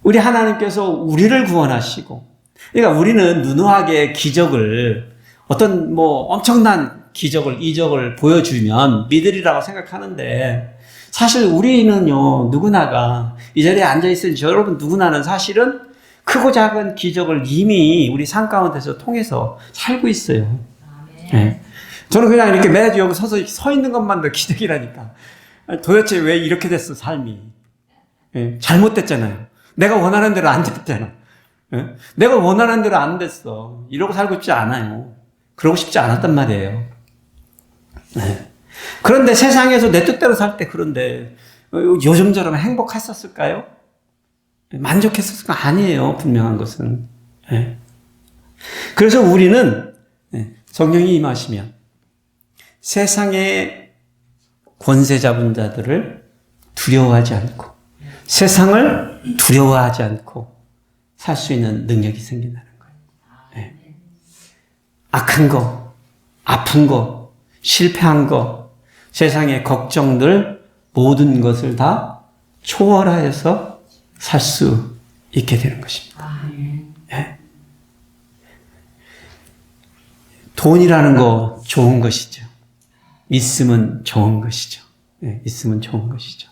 우리 하나님께서 우리를 구원하시고 그러니까 우리는 누누하게 기적을 어떤 뭐 엄청난 기적을, 이적을 보여주면 믿으리라고 생각하는데, 사실 우리는요, 누구나가 이 자리에 앉아있는 여러분 누구나는 사실은 크고 작은 기적을 이미 우리 삶 가운데서 통해서 살고 있어요. 네. 저는 그냥 이렇게 매주 여기 서 있는 것만도 기적이라니까. 도대체 왜 이렇게 됐어, 삶이. 네. 잘못됐잖아요. 내가 원하는 대로 안 됐잖아. 네. 내가 원하는 대로 안 됐어. 이러고 살고 싶지 않아요. 그러고 싶지 않았단 말이에요. 네. 그런데 세상에서 내 뜻대로 살 때 그런데 요즘처럼 행복했었을까요? 만족했었을까? 아니에요. 분명한 것은. 네. 그래서 우리는 성령이 임하시면 세상의 권세 잡은 자들을 두려워하지 않고 세상을 두려워하지 않고 살 수 있는 능력이 생긴다는 거예요. 네. 악한 거, 아픈 거, 실패한 거, 세상의 걱정들 모든 것을 다 초월하여서 살 수 있게 되는 것입니다. 네. 돈이라는 거 좋은 것이죠. 있으면 좋은 것이죠. 네, 있으면 좋은 것이죠.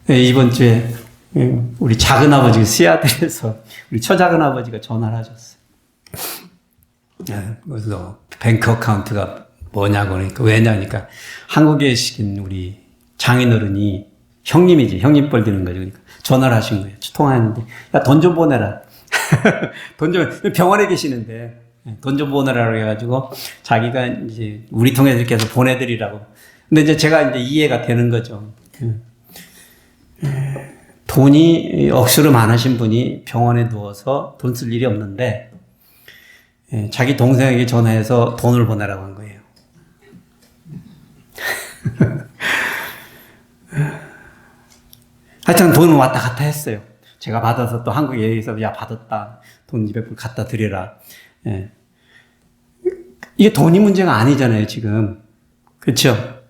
네, 이번 주에 우리 작은아버지가 시아틀에서 우리 처작은아버지가 전화를 하셨어요. 네, 그래서 뱅크 어카운트가 뭐냐고 그러니까 왜냐니까 한국에 계신 우리 장인어른이 형님이지 형님 뻘 드는 거죠. 그러니까 전화를 하신 거예요. 통화했는데 야, 돈 좀 보내라. 돈 좀 병원에 계시는데 돈 좀 보내라고 해가지고 자기가 이제 우리 통해서 이렇게 해서 보내드리라고. 근데 이제 제가 이제 이해가 되는 거죠. 돈이 억수로 많으신 분이 병원에 누워서 돈 쓸 일이 없는데 자기 동생에게 전화해서 돈을 보내라고 한 거예요. 하여튼 돈은 왔다 갔다 했어요. 제가 받아서 또 한국에 얘기해서 야 받았다. 돈 200불 갖다 드려라. 예. 이게 돈이 문제가 아니잖아요, 지금. 그렇죠?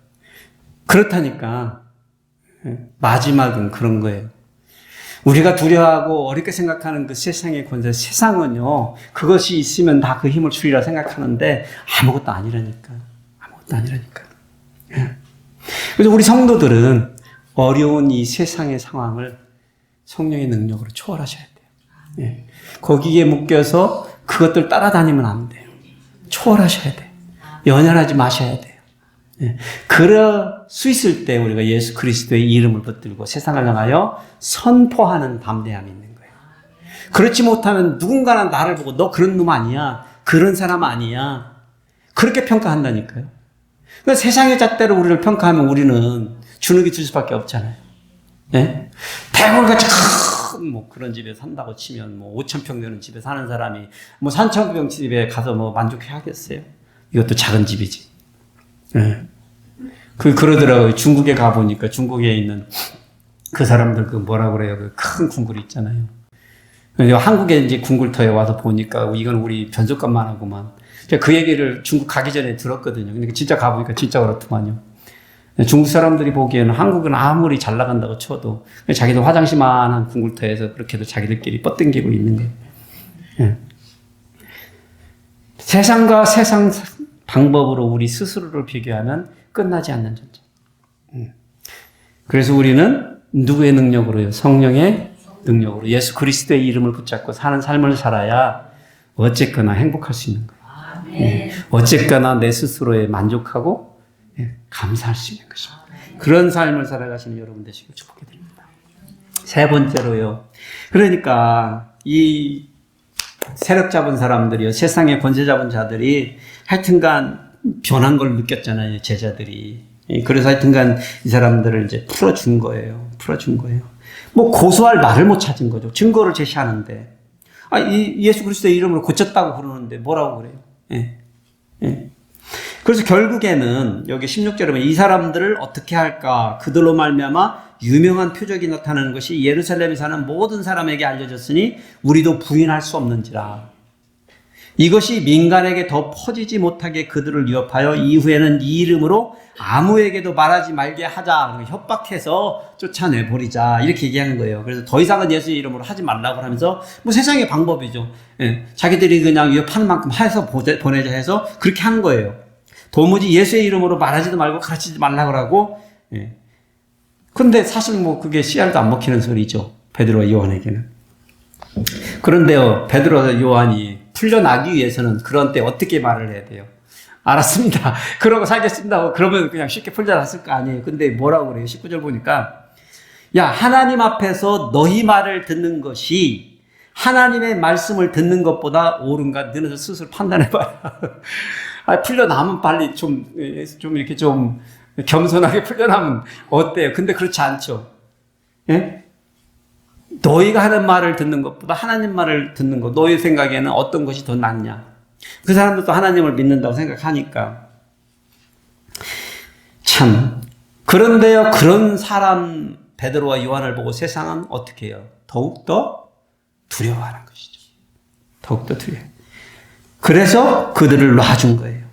그렇다니까. 마지막은 그런 거예요. 우리가 두려워하고 어렵게 생각하는 그 세상의 권세, 세상은요, 그것이 있으면 다 그 힘을 주리라 생각하는데 아무것도 아니라니까. 아무것도 아니라니까. 예. 그래서 우리 성도들은 어려운 이 세상의 상황을 성령의 능력으로 초월하셔야 돼요. 예. 거기에 묶여서 그것들 따라다니면 안 돼요. 초월하셔야 돼요. 연연하지 마셔야 돼요. 예. 그럴 수 있을 때 우리가 예수 그리스도의 이름을 붙들고 세상을 향하여 선포하는 담대함이 있는 거예요. 그렇지 못하면 누군가는 나를 보고 너 그런 놈 아니야. 그런 사람 아니야. 그렇게 평가한다니까요. 그러니까 세상의 잣대로 우리를 평가하면 우리는 주눅이 들 수밖에 없잖아요. 예? 대물같이 큰 뭐 그런 집에 산다고 치면 뭐 5,000평 되는 집에 사는 사람이 뭐 3,000평 집에 가서 뭐 만족해 하겠어요? 이것도 작은 집이지. 예. 그러더라고요. 중국에 가보니까 중국에 있는 그 사람들 그 뭐라 그래요? 그 큰 궁굴 있잖아요. 한국에 이제 궁굴터에 와서 보니까 이건 우리 변속감만 하고만. 그 얘기를 중국 가기 전에 들었거든요. 근데 진짜 가보니까 진짜 그렇더만요. 중국 사람들이 보기에는 한국은 아무리 잘 나간다고 쳐도 자기들 화장실만한 궁굴터에서 그렇게도 자기들끼리 뻗댕기고 있는 거예요. 예. 세상과 세상 방법으로 우리 스스로를 비교하면 끝나지 않는 존재. 그래서 우리는 누구의 능력으로요? 성령의 능력으로 예수 그리스도의 이름을 붙잡고 사는 삶을 살아야 어쨌거나 행복할 수 있는 거예요. 예. 어쨌거나 내 스스로에 만족하고 감사할 수 있는 것입니다. 그런 삶을 살아가시는 여러분 되시길 축복해드립니다. 세 번째로요. 그러니까 이 세력 잡은 사람들이요. 세상에 권세 잡은 자들이 하여튼간 변한 걸 느꼈잖아요. 제자들이. 그래서 하여튼간 이 사람들을 이제 풀어준 거예요. 뭐 고소할 말을 못 찾은 거죠. 증거를 제시하는데. 이 예수 그리스도의 이름으로 고쳤다고 그러는데 뭐라고 그래요? 예. 예. 그래서 결국에는 여기 16절에 보면 이 사람들을 어떻게 할까? 그들로 말미암아 유명한 표적이 나타나는 것이 예루살렘에 사는 모든 사람에게 알려졌으니 우리도 부인할 수 없는지라. 이것이 민간에게 더 퍼지지 못하게 그들을 위협하여 이후에는 이 이름으로 아무에게도 말하지 말게 하자. 협박해서 쫓아내버리자. 이렇게 얘기하는 거예요. 그래서 더 이상은 예수의 이름으로 하지 말라고 하면서 뭐 세상의 방법이죠. 예, 자기들이 그냥 위협하는 만큼 해서 보내자 해서 그렇게 한 거예요. 도무지 예수의 이름으로 말하지도 말고 가르치지 말라고 하고. 예. 근데 사실 뭐 그게 씨알도 안 먹히는 소리죠. 베드로와 요한에게는. 그런데요, 베드로와 요한이 풀려나기 위해서는 그런 때 어떻게 말을 해야 돼요? 알았습니다. 그러고 살겠습니다. 그러면 그냥 쉽게 풀려났을 거 아니에요. 근데 뭐라고 그래요? 19절 보니까, 야, 하나님 앞에서 너희 말을 듣는 것이 하나님의 말씀을 듣는 것보다 옳은가? 너는 스스로 판단해봐라. 풀려나면 빨리 좀 이렇게 좀 겸손하게 풀려나면 어때요? 근데 그렇지 않죠. 예? 너희가 하는 말을 듣는 것보다 하나님 말을 듣는 것, 너희 생각에는 어떤 것이 더 낫냐? 그 사람들도 하나님을 믿는다고 생각하니까. 참. 그런데요, 그런 사람, 베드로와 요한을 보고 세상은 어떻게 해요? 더욱더 두려워하는 것이죠. 더욱더 두려워해요. 그래서 그들을 놔준 거예요.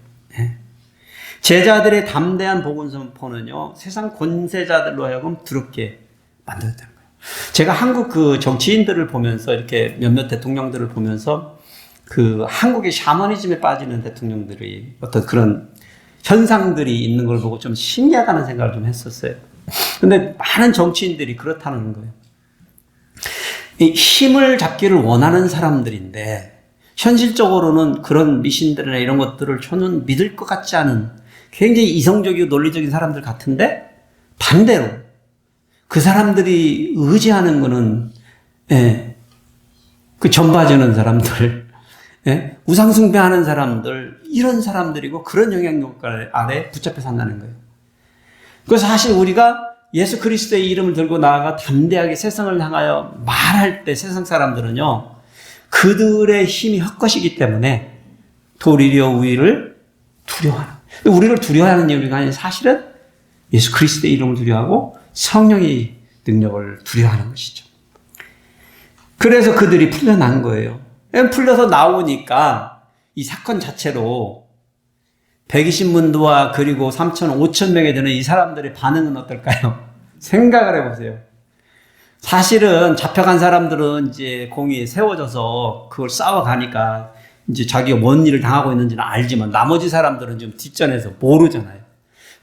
제자들의 담대한 복음 선포는요, 세상 권세자들로 하여금 두렵게 만들었다는 거예요. 제가 한국 그 정치인들을 보면서 이렇게 몇몇 대통령들을 보면서 그 한국의 샤머니즘에 빠지는 대통령들이 어떤 그런 현상들이 있는 걸 보고 좀 신기하다는 생각을 좀 했었어요. 근데 많은 정치인들이 그렇다는 거예요. 이 힘을 잡기를 원하는 사람들인데 현실적으로는 그런 미신들이나 이런 것들을 저는 믿을 것 같지 않은 굉장히 이성적이고 논리적인 사람들 같은데 반대로 그 사람들이 의지하는 거는 그 전봐주는 사람들, 우상숭배하는 사람들, 이런 사람들이고 그런 영향력 아래 붙잡혀 산다는 거예요. 그래서 사실 우리가 예수 그리스도의 이름을 들고 나아가 담대하게 세상을 향하여 말할 때 세상 사람들은요, 그들의 힘이 헛것이기 때문에 도리어 우리를 두려워하는. 우리를 두려워하는 이유가 아니라 사실은 예수 그리스도의 이름을 두려워하고 성령의 능력을 두려워하는 것이죠. 그래서 그들이 풀려난 거예요. 풀려서 나오니까 이 사건 자체로 120문도와 그리고 3천, 5천 명에 되는 이 사람들의 반응은 어떨까요? 생각을 해보세요. 사실은 잡혀간 사람들은 이제 공의에 세워져서 그걸 싸워가니까 이제 자기가 뭔 일을 당하고 있는지는 알지만 나머지 사람들은 좀 뒷전에서 모르잖아요.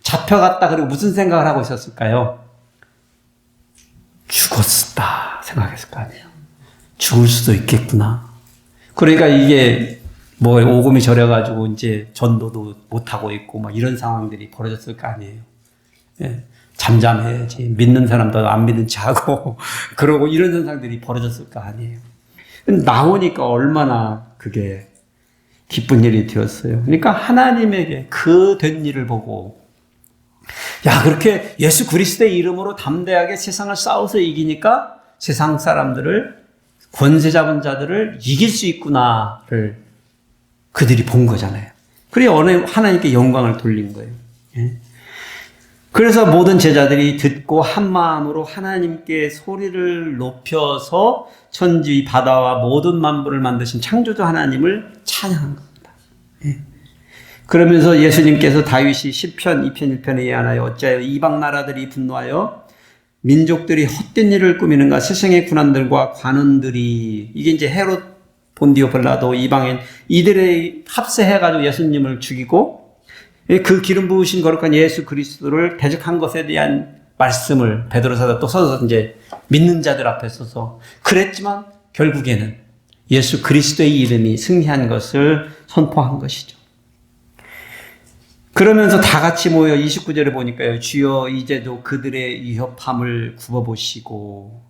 잡혀갔다 그리고 무슨 생각을 하고 있었을까요? 죽었다 생각했을 거 아니에요. 죽을 수도 있겠구나. 그러니까 이게 뭐 오금이 저려가지고 이제 전도도 못하고 있고 막 이런 상황들이 벌어졌을 거 아니에요. 예. 잠잠해야지. 믿는 사람도 안 믿는 체 하고 그러고 이런 현상들이 벌어졌을 거 아니에요. 나오니까 얼마나 그게 기쁜 일이 되었어요. 그러니까 하나님에게 그 된 일을 보고 야, 그렇게 예수 그리스도의 이름으로 담대하게 세상을 싸워서 이기니까 세상 사람들을 권세 잡은 자들을 이길 수 있구나를 그들이 본 거잖아요. 그래 하나님께 영광을 돌린 거예요. 그래서 모든 제자들이 듣고 한 마음으로 하나님께 소리를 높여서 천지 바다와 모든 만물을 만드신 창조주 하나님을 찬양한 겁니다. 그러면서 예수님께서 다윗이 시편 2편 1편에 예언하여 어찌하여 이방 나라들이 분노하여 민족들이 헛된 일을 꾸미는가 세상의 군관들과 관원들이 이게 이제 헤롯 본디오 빌라도 이방인 이들의 합세해가지고 예수님을 죽이고 그 기름 부으신 거룩한 예수 그리스도를 대적한 것에 대한 말씀을 베드로 사도 또 서서 이제 믿는 자들 앞에 서서 그랬지만 결국에는 예수 그리스도의 이름이 승리한 것을 선포한 것이죠. 그러면서 다 같이 모여 29절에 보니까요. 주여 이제도 그들의 위협함을 굽어보시고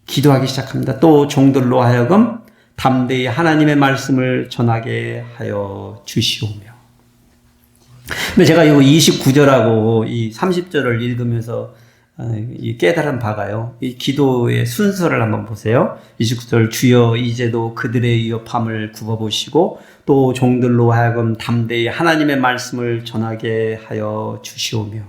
기도하기 시작합니다. 또 종들로 하여금 담대히 하나님의 말씀을 전하게 하여 주시오며. 근데 제가 이거 29절하고 이 30절을 읽으면서 이 깨달은 바가요. 이 기도의 순서를 한번 보세요. 29절 주여 이제도 그들의 위협함을 굽어보시고 또 종들로 하여금 담대히 하나님의 말씀을 전하게 하여 주시오며.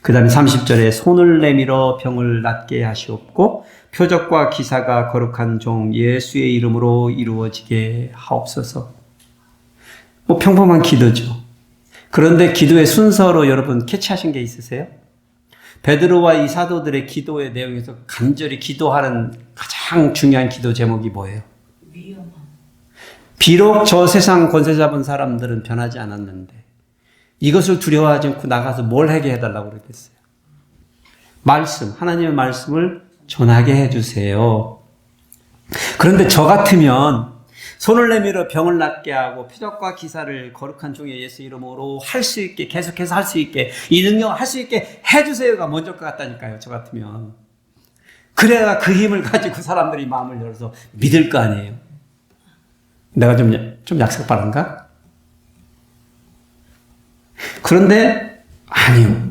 그 다음에 30절에 손을 내밀어 병을 낫게 하시옵고 표적과 기사가 거룩한 종 예수의 이름으로 이루어지게 하옵소서. 뭐 평범한 기도죠. 그런데 기도의 순서로 여러분 캐치하신 게 있으세요? 베드로와 이 사도들의 기도의 내용에서 간절히 기도하는 가장 중요한 기도 제목이 뭐예요? 위험함. 비록 저 세상 권세 잡은 사람들은 변하지 않았는데 이것을 두려워하지 않고 나가서 뭘 하게 해달라고 그랬겠어요? 말씀, 하나님의 말씀을 전하게 해주세요. 그런데 저 같으면 손을 내밀어 병을 낫게 하고 표적과 기사를 거룩한 종의 예수 이름으로 할 수 있게, 계속해서 할 수 있게, 이 능력을 할 수 있게 해주세요가 먼저 것 같다니까요. 저 같으면. 그래야 그 힘을 가지고 사람들이 마음을 열어서 믿을 거 아니에요. 내가 좀 약삭빠른가? 그런데 아니요.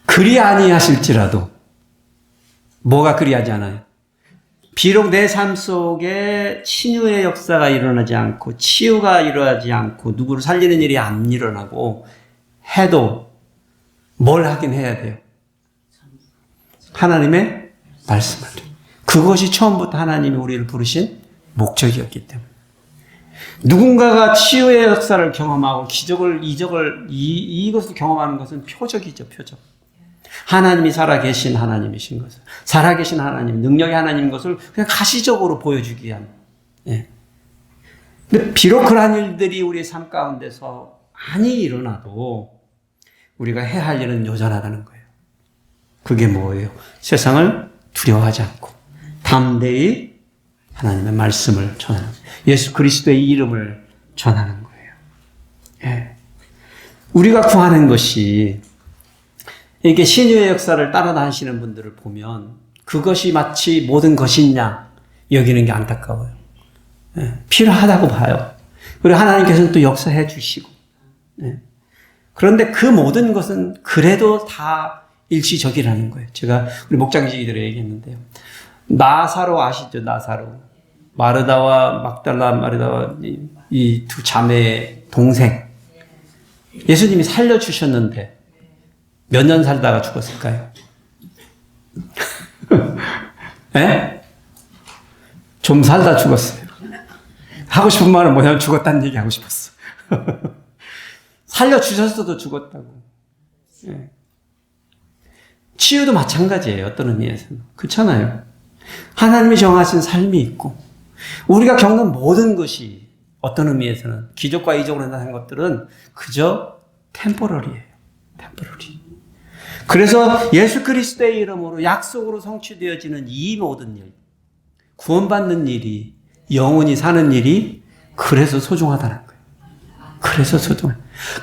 그리 아니하실지라도 뭐가 그리하지 않아요? 비록 내 삶 속에 치유의 역사가 일어나지 않고 치유가 일어나지 않고 누구를 살리는 일이 안 일어나고 해도 뭘 하긴 해야 돼요? 하나님의 말씀을. 그것이 처음부터 하나님이 우리를 부르신 목적이었기 때문에. 누군가가 치유의 역사를 경험하고 기적을, 이적을, 이것을 경험하는 것은 표적이죠, 표적. 하나님이 살아계신 하나님이신 것을, 살아계신 하나님, 능력의 하나님인 것을 그냥 가시적으로 보여주기 위한. 예. 근데 비록 그러한 일들이 우리의 삶 가운데서 많이 일어나도 우리가 해야 할 일은 여전하다는 거예요. 그게 뭐예요? 세상을 두려워하지 않고 담대히 하나님의 말씀을 전하는, 예수 그리스도의 이름을 전하는 거예요. 예. 우리가 구하는 것이 이게 신유의 역사를 따라다니시는 분들을 보면 그것이 마치 모든 것이냐 여기는 게 안타까워요. 예, 필요하다고 봐요. 그리고 하나님께서는 또 역사해 주시고. 예. 그런데 그 모든 것은 그래도 다 일시적이라는 거예요. 제가 우리 목장지기들에 얘기했는데요. 나사로 아시죠? 나사로. 마르다와 막달라 마르다와 이 두 자매의 동생. 예수님이 살려주셨는데 몇 년 살다가 죽었을까요? 예? 좀 살다 죽었어요. 하고 싶은 말은 뭐냐면 죽었다는 얘기 하고 싶었어. 살려주셨어도 죽었다고. 예. 치유도 마찬가지예요. 어떤 의미에서는. 그렇잖아요. 하나님이 정하신 삶이 있고 우리가 겪는 모든 것이 어떤 의미에서는 기적과 이적으로 나타난 것들은 그저 템포러리예요. 템포러리. 그래서 예수 그리스도의 이름으로 약속으로 성취되어지는 이 모든 일, 구원받는 일이, 영원히 사는 일이 그래서 소중하다는 거예요. 그래서 소중해.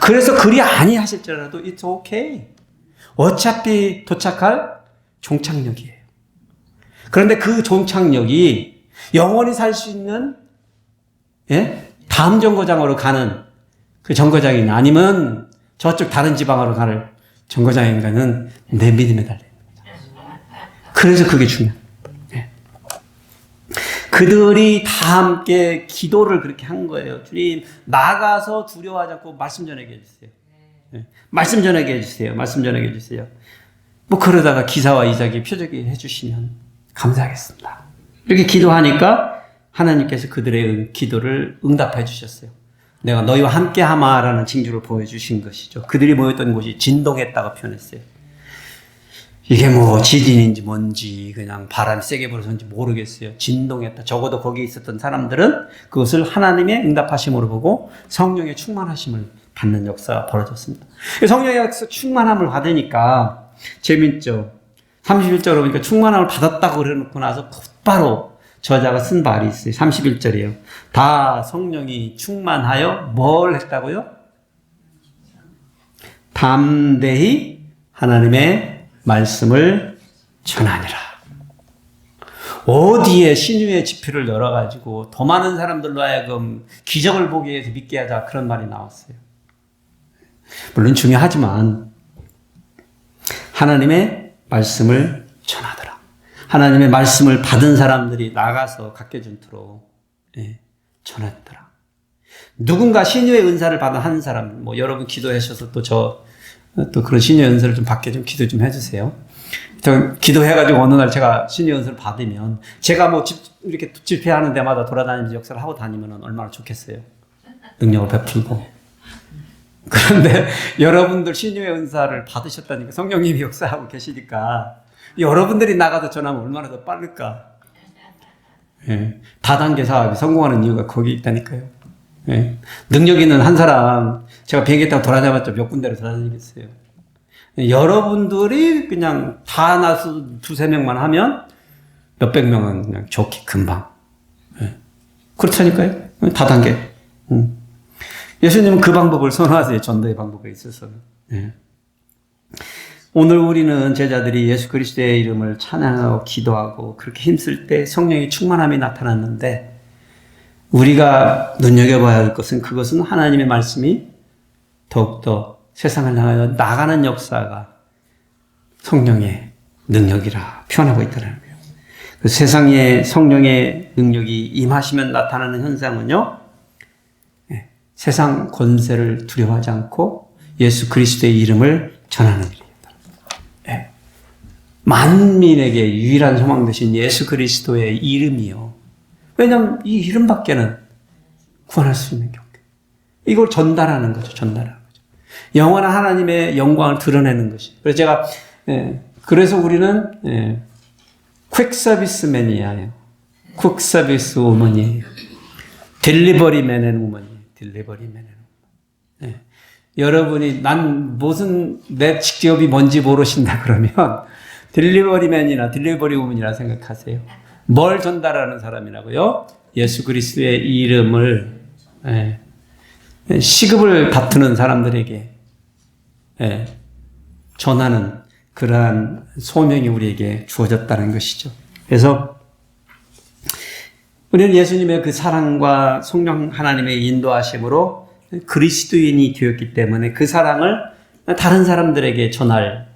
그래서 그리 아니하실지라도 it's okay. 어차피 도착할 종착역이에요. 그런데 그 종착역이 영원히 살 수 있는, 예? 다음 정거장으로 가는 그 정거장이나 아니면 저쪽 다른 지방으로 가는 정거장인가는 내 믿음에 달려있는 거죠. 그래서 그게 중요해요. 네. 그들이 다 함께 기도를 그렇게 한 거예요. 주님, 나가서 두려워하지 않고 말씀 전하게 해주세요. 네. 말씀 전하게 해주세요. 말씀 전하게 해주세요. 뭐 그러다가 기사와 이적이 표적이 해주시면 감사하겠습니다. 이렇게 기도하니까 하나님께서 그들의 기도를 응답해 주셨어요. 내가 너희와 함께 하마라는 징조를 보여주신 것이죠. 그들이 모였던 곳이 진동했다고 표현했어요. 이게 뭐 지진인지 뭔지 그냥 바람이 세게 불어서인지 모르겠어요. 진동했다. 적어도 거기에 있었던 사람들은 그것을 하나님의 응답하심으로 보고 성령의 충만하심을 받는 역사가 벌어졌습니다. 성령의 충만함을 받으니까 재밌죠. 31절로 보니까 충만함을 받았다고 그래놓고 나서 곧바로 저자가 쓴 말이 있어요. 31절이에요. 다 성령이 충만하여 뭘 했다고요? 담대히 하나님의 말씀을 전하니라. 어디에 신유의 지표를 열어가지고 더 많은 사람들로 하여금 기적을 보기 위해서 믿게 하자 그런 말이 나왔어요. 물론 중요하지만 하나님의 말씀을 전하더라. 하나님의 말씀을 받은 사람들이 나가서 각개전투로 전했더라. 누군가 신유의 은사를 받은 한 사람, 뭐 여러분 기도하셔서 또 그런 신유의 은사를 좀 받게 좀 기도 좀 해주세요. 저 기도해가지고 어느 날 제가 신유의 은사를 받으면 제가 뭐 이렇게 집회하는 데마다 돌아다니면서 역사를 하고 다니면 얼마나 좋겠어요. 능력을 베풀고. 그런데 여러분들 신유의 은사를 받으셨다니까 성령님이 역사하고 계시니까 여러분들이 나가서 전하면 얼마나 더 빠를까. 예. 다단계 사업이 성공하는 이유가 거기 있다니까요. 예. 능력 있는 한 사람, 제가 비행기 타고 돌아다녔죠. 몇 군데를 돌아다니겠어요. 여러분들이 그냥 다 나서 두세 명만 하면 몇백 명은 그냥 좋게 금방. 예. 그렇다니까요. 다단계. 예수님은 그 방법을 선호하세요. 전도의 방법에 있어서. 예. 오늘 우리는 제자들이 예수 그리스도의 이름을 찬양하고 기도하고 그렇게 힘쓸 때 성령의 충만함이 나타났는데 우리가 눈여겨봐야 할 것은 그것은 하나님의 말씀이 더욱더 세상을 향하여 나가는 역사가 성령의 능력이라 표현하고 있다는 거예요. 그 세상에 성령의 능력이 임하시면 나타나는 현상은요, 세상 권세를 두려워하지 않고 예수 그리스도의 이름을 전하는 일입니다. 만민에게 유일한 소망 되신 예수 그리스도의 이름이요. 왜냐하면 이 이름밖에는 구원할 수 있는 게 없어요. 이걸 전달하는 거죠. 전달하는 거죠. 영원한 하나님의 영광을 드러내는 것이. 그래서 제가 그래서 우리는 퀵 서비스맨이에요. 퀵 서비스 우먼이에요. 딜리버리맨 앤 우먼이에요. 딜리버리맨 앤 우먼. 여러분이 난 무슨 내 직업이 뭔지 모르신다 그러면 딜리버리맨이나 딜리버리 우먼이라 생각하세요. 뭘 전달하는 사람이라고요? 예수 그리스도의 이름을 시급을 다투는 사람들에게 전하는 그러한 소명이 우리에게 주어졌다는 것이죠. 그래서 우리는 예수님의 그 사랑과 성령 하나님의 인도하심으로 그리스도인이 되었기 때문에 그 사랑을 다른 사람들에게 전할,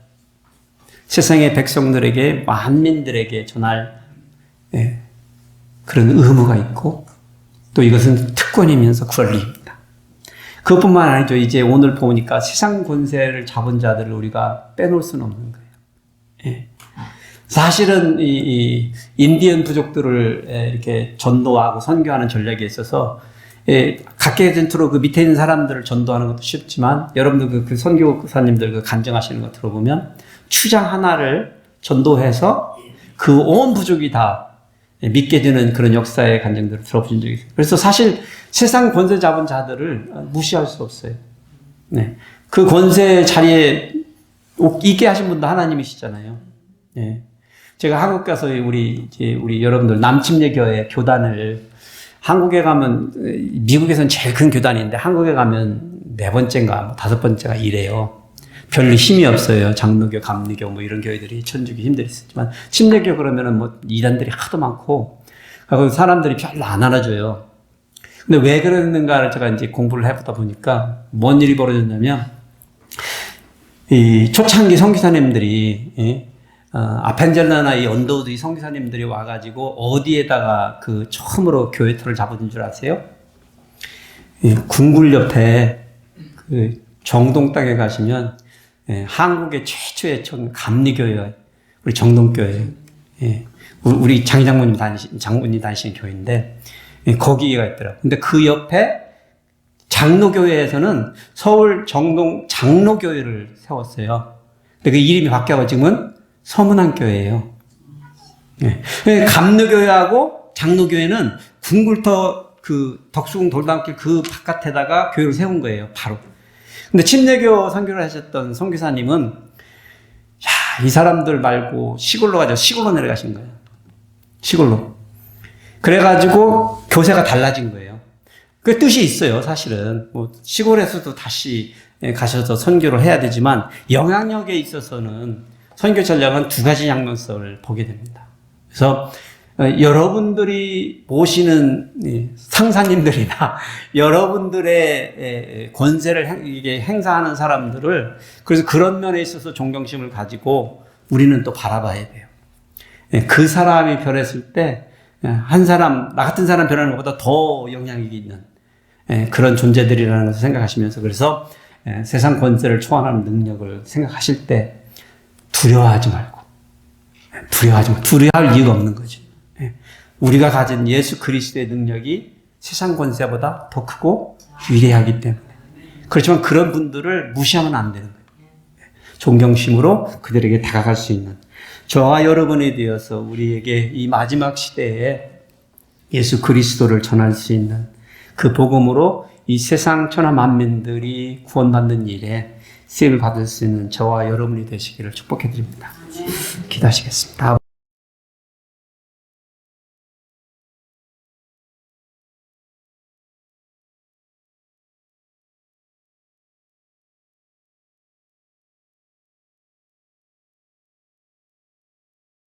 세상의 백성들에게, 만민들에게 전할 그런 의무가 있고 또 이것은 특권이면서 권리입니다. 그것뿐만 아니죠. 이제 오늘 보니까 세상 권세를 잡은 자들을 우리가 빼놓을 수는 없는 거예요. 사실은 이 인디언 부족들을 이렇게 전도하고 선교하는 전략에 있어서 각계전투로 그 밑에 있는 사람들을 전도하는 것도 쉽지만 여러분들 그 선교사님들 그 간증하시는 거 들어보면 추장 하나를 전도해서 그 온 부족이 다 믿게 되는 그런 역사의 간증들을 들어보신 적이 있어요. 그래서 사실 세상 권세 잡은 자들을 무시할 수 없어요. 네. 그 권세 자리에 있게 하신 분도 하나님이시잖아요. 네. 제가 한국 가서 우리 여러분들 남침례교회 교단을 한국에 가면 미국에서는 제일 큰 교단인데 한국에 가면 4번째인가 5번째가 이래요. 별로 힘이 없어요. 장로교, 감리교 뭐 이런 교회들이 천주교 힘들이 있었지만 침례교 그러면은 뭐 이단들이 하도 많고 그리고 사람들이 별로 안 알아줘요. 근데 왜 그러는가를 제가 이제 공부를 해보다 보니까 뭔 일이 벌어졌냐면 이 초창기 선교사님들이 아펜젤러나 이 언더우드 이 선교사님들이 와가지고 어디에다가 그 처음으로 교회 터를 잡은 줄 아세요? 궁굴 옆에 그 정동 땅에 가시면 한국의 최초의 감리교회, 우리 정동교회, 우리 장로님 다니시는 교회인데 거기가 있더라고요. 근데 그 옆에 장로교회에서는 서울 정동 장로교회를 세웠어요. 근데 그 이름이 바뀌어서 지금은 서문안교회예요. 감로교회하고 장로교회는 궁굴터 그 덕수궁 돌담길 그 바깥에다가 교회를 세운 거예요. 바로. 근데 침례교 선교를 하셨던 선교사님은 이 사람들 말고 시골로 가죠. 시골로 내려가신 거예요. 시골로. 그래가지고 교세가 달라진 거예요. 그 뜻이 있어요. 사실은 뭐 시골에서도 다시 가셔서 선교를 해야 되지만 영향력에 있어서는 선교 전략은 2가지 양면성을 보게 됩니다. 그래서 여러분들이 모시는 상사님들이나 여러분들의 권세를 이게 행사하는 사람들을 그래서 그런 면에 있어서 존경심을 가지고 우리는 또 바라봐야 돼요. 그 사람이 변했을 때 한 사람, 나 같은 사람 변하는 것보다 더 영향력이 있는 그런 존재들이라는 것을 생각하시면서 그래서 세상 권세를 초월하는 능력을 생각하실 때 두려워하지 말고 두려워할 이유가 없는 거죠. 우리가 가진 예수 그리스도의 능력이 세상 권세보다 더 크고 위대하기 때문에. 그렇지만 그런 분들을 무시하면 안 되는 거예요. 존경심으로 그들에게 다가갈 수 있는 저와 여러분이 되어서 우리에게 이 마지막 시대에 예수 그리스도를 전할 수 있는 그 복음으로 이 세상 천하 만민들이 구원받는 일에 쓰임을 받을 수 있는 저와 여러분이 되시기를 축복해 드립니다. 기도하시겠습니다.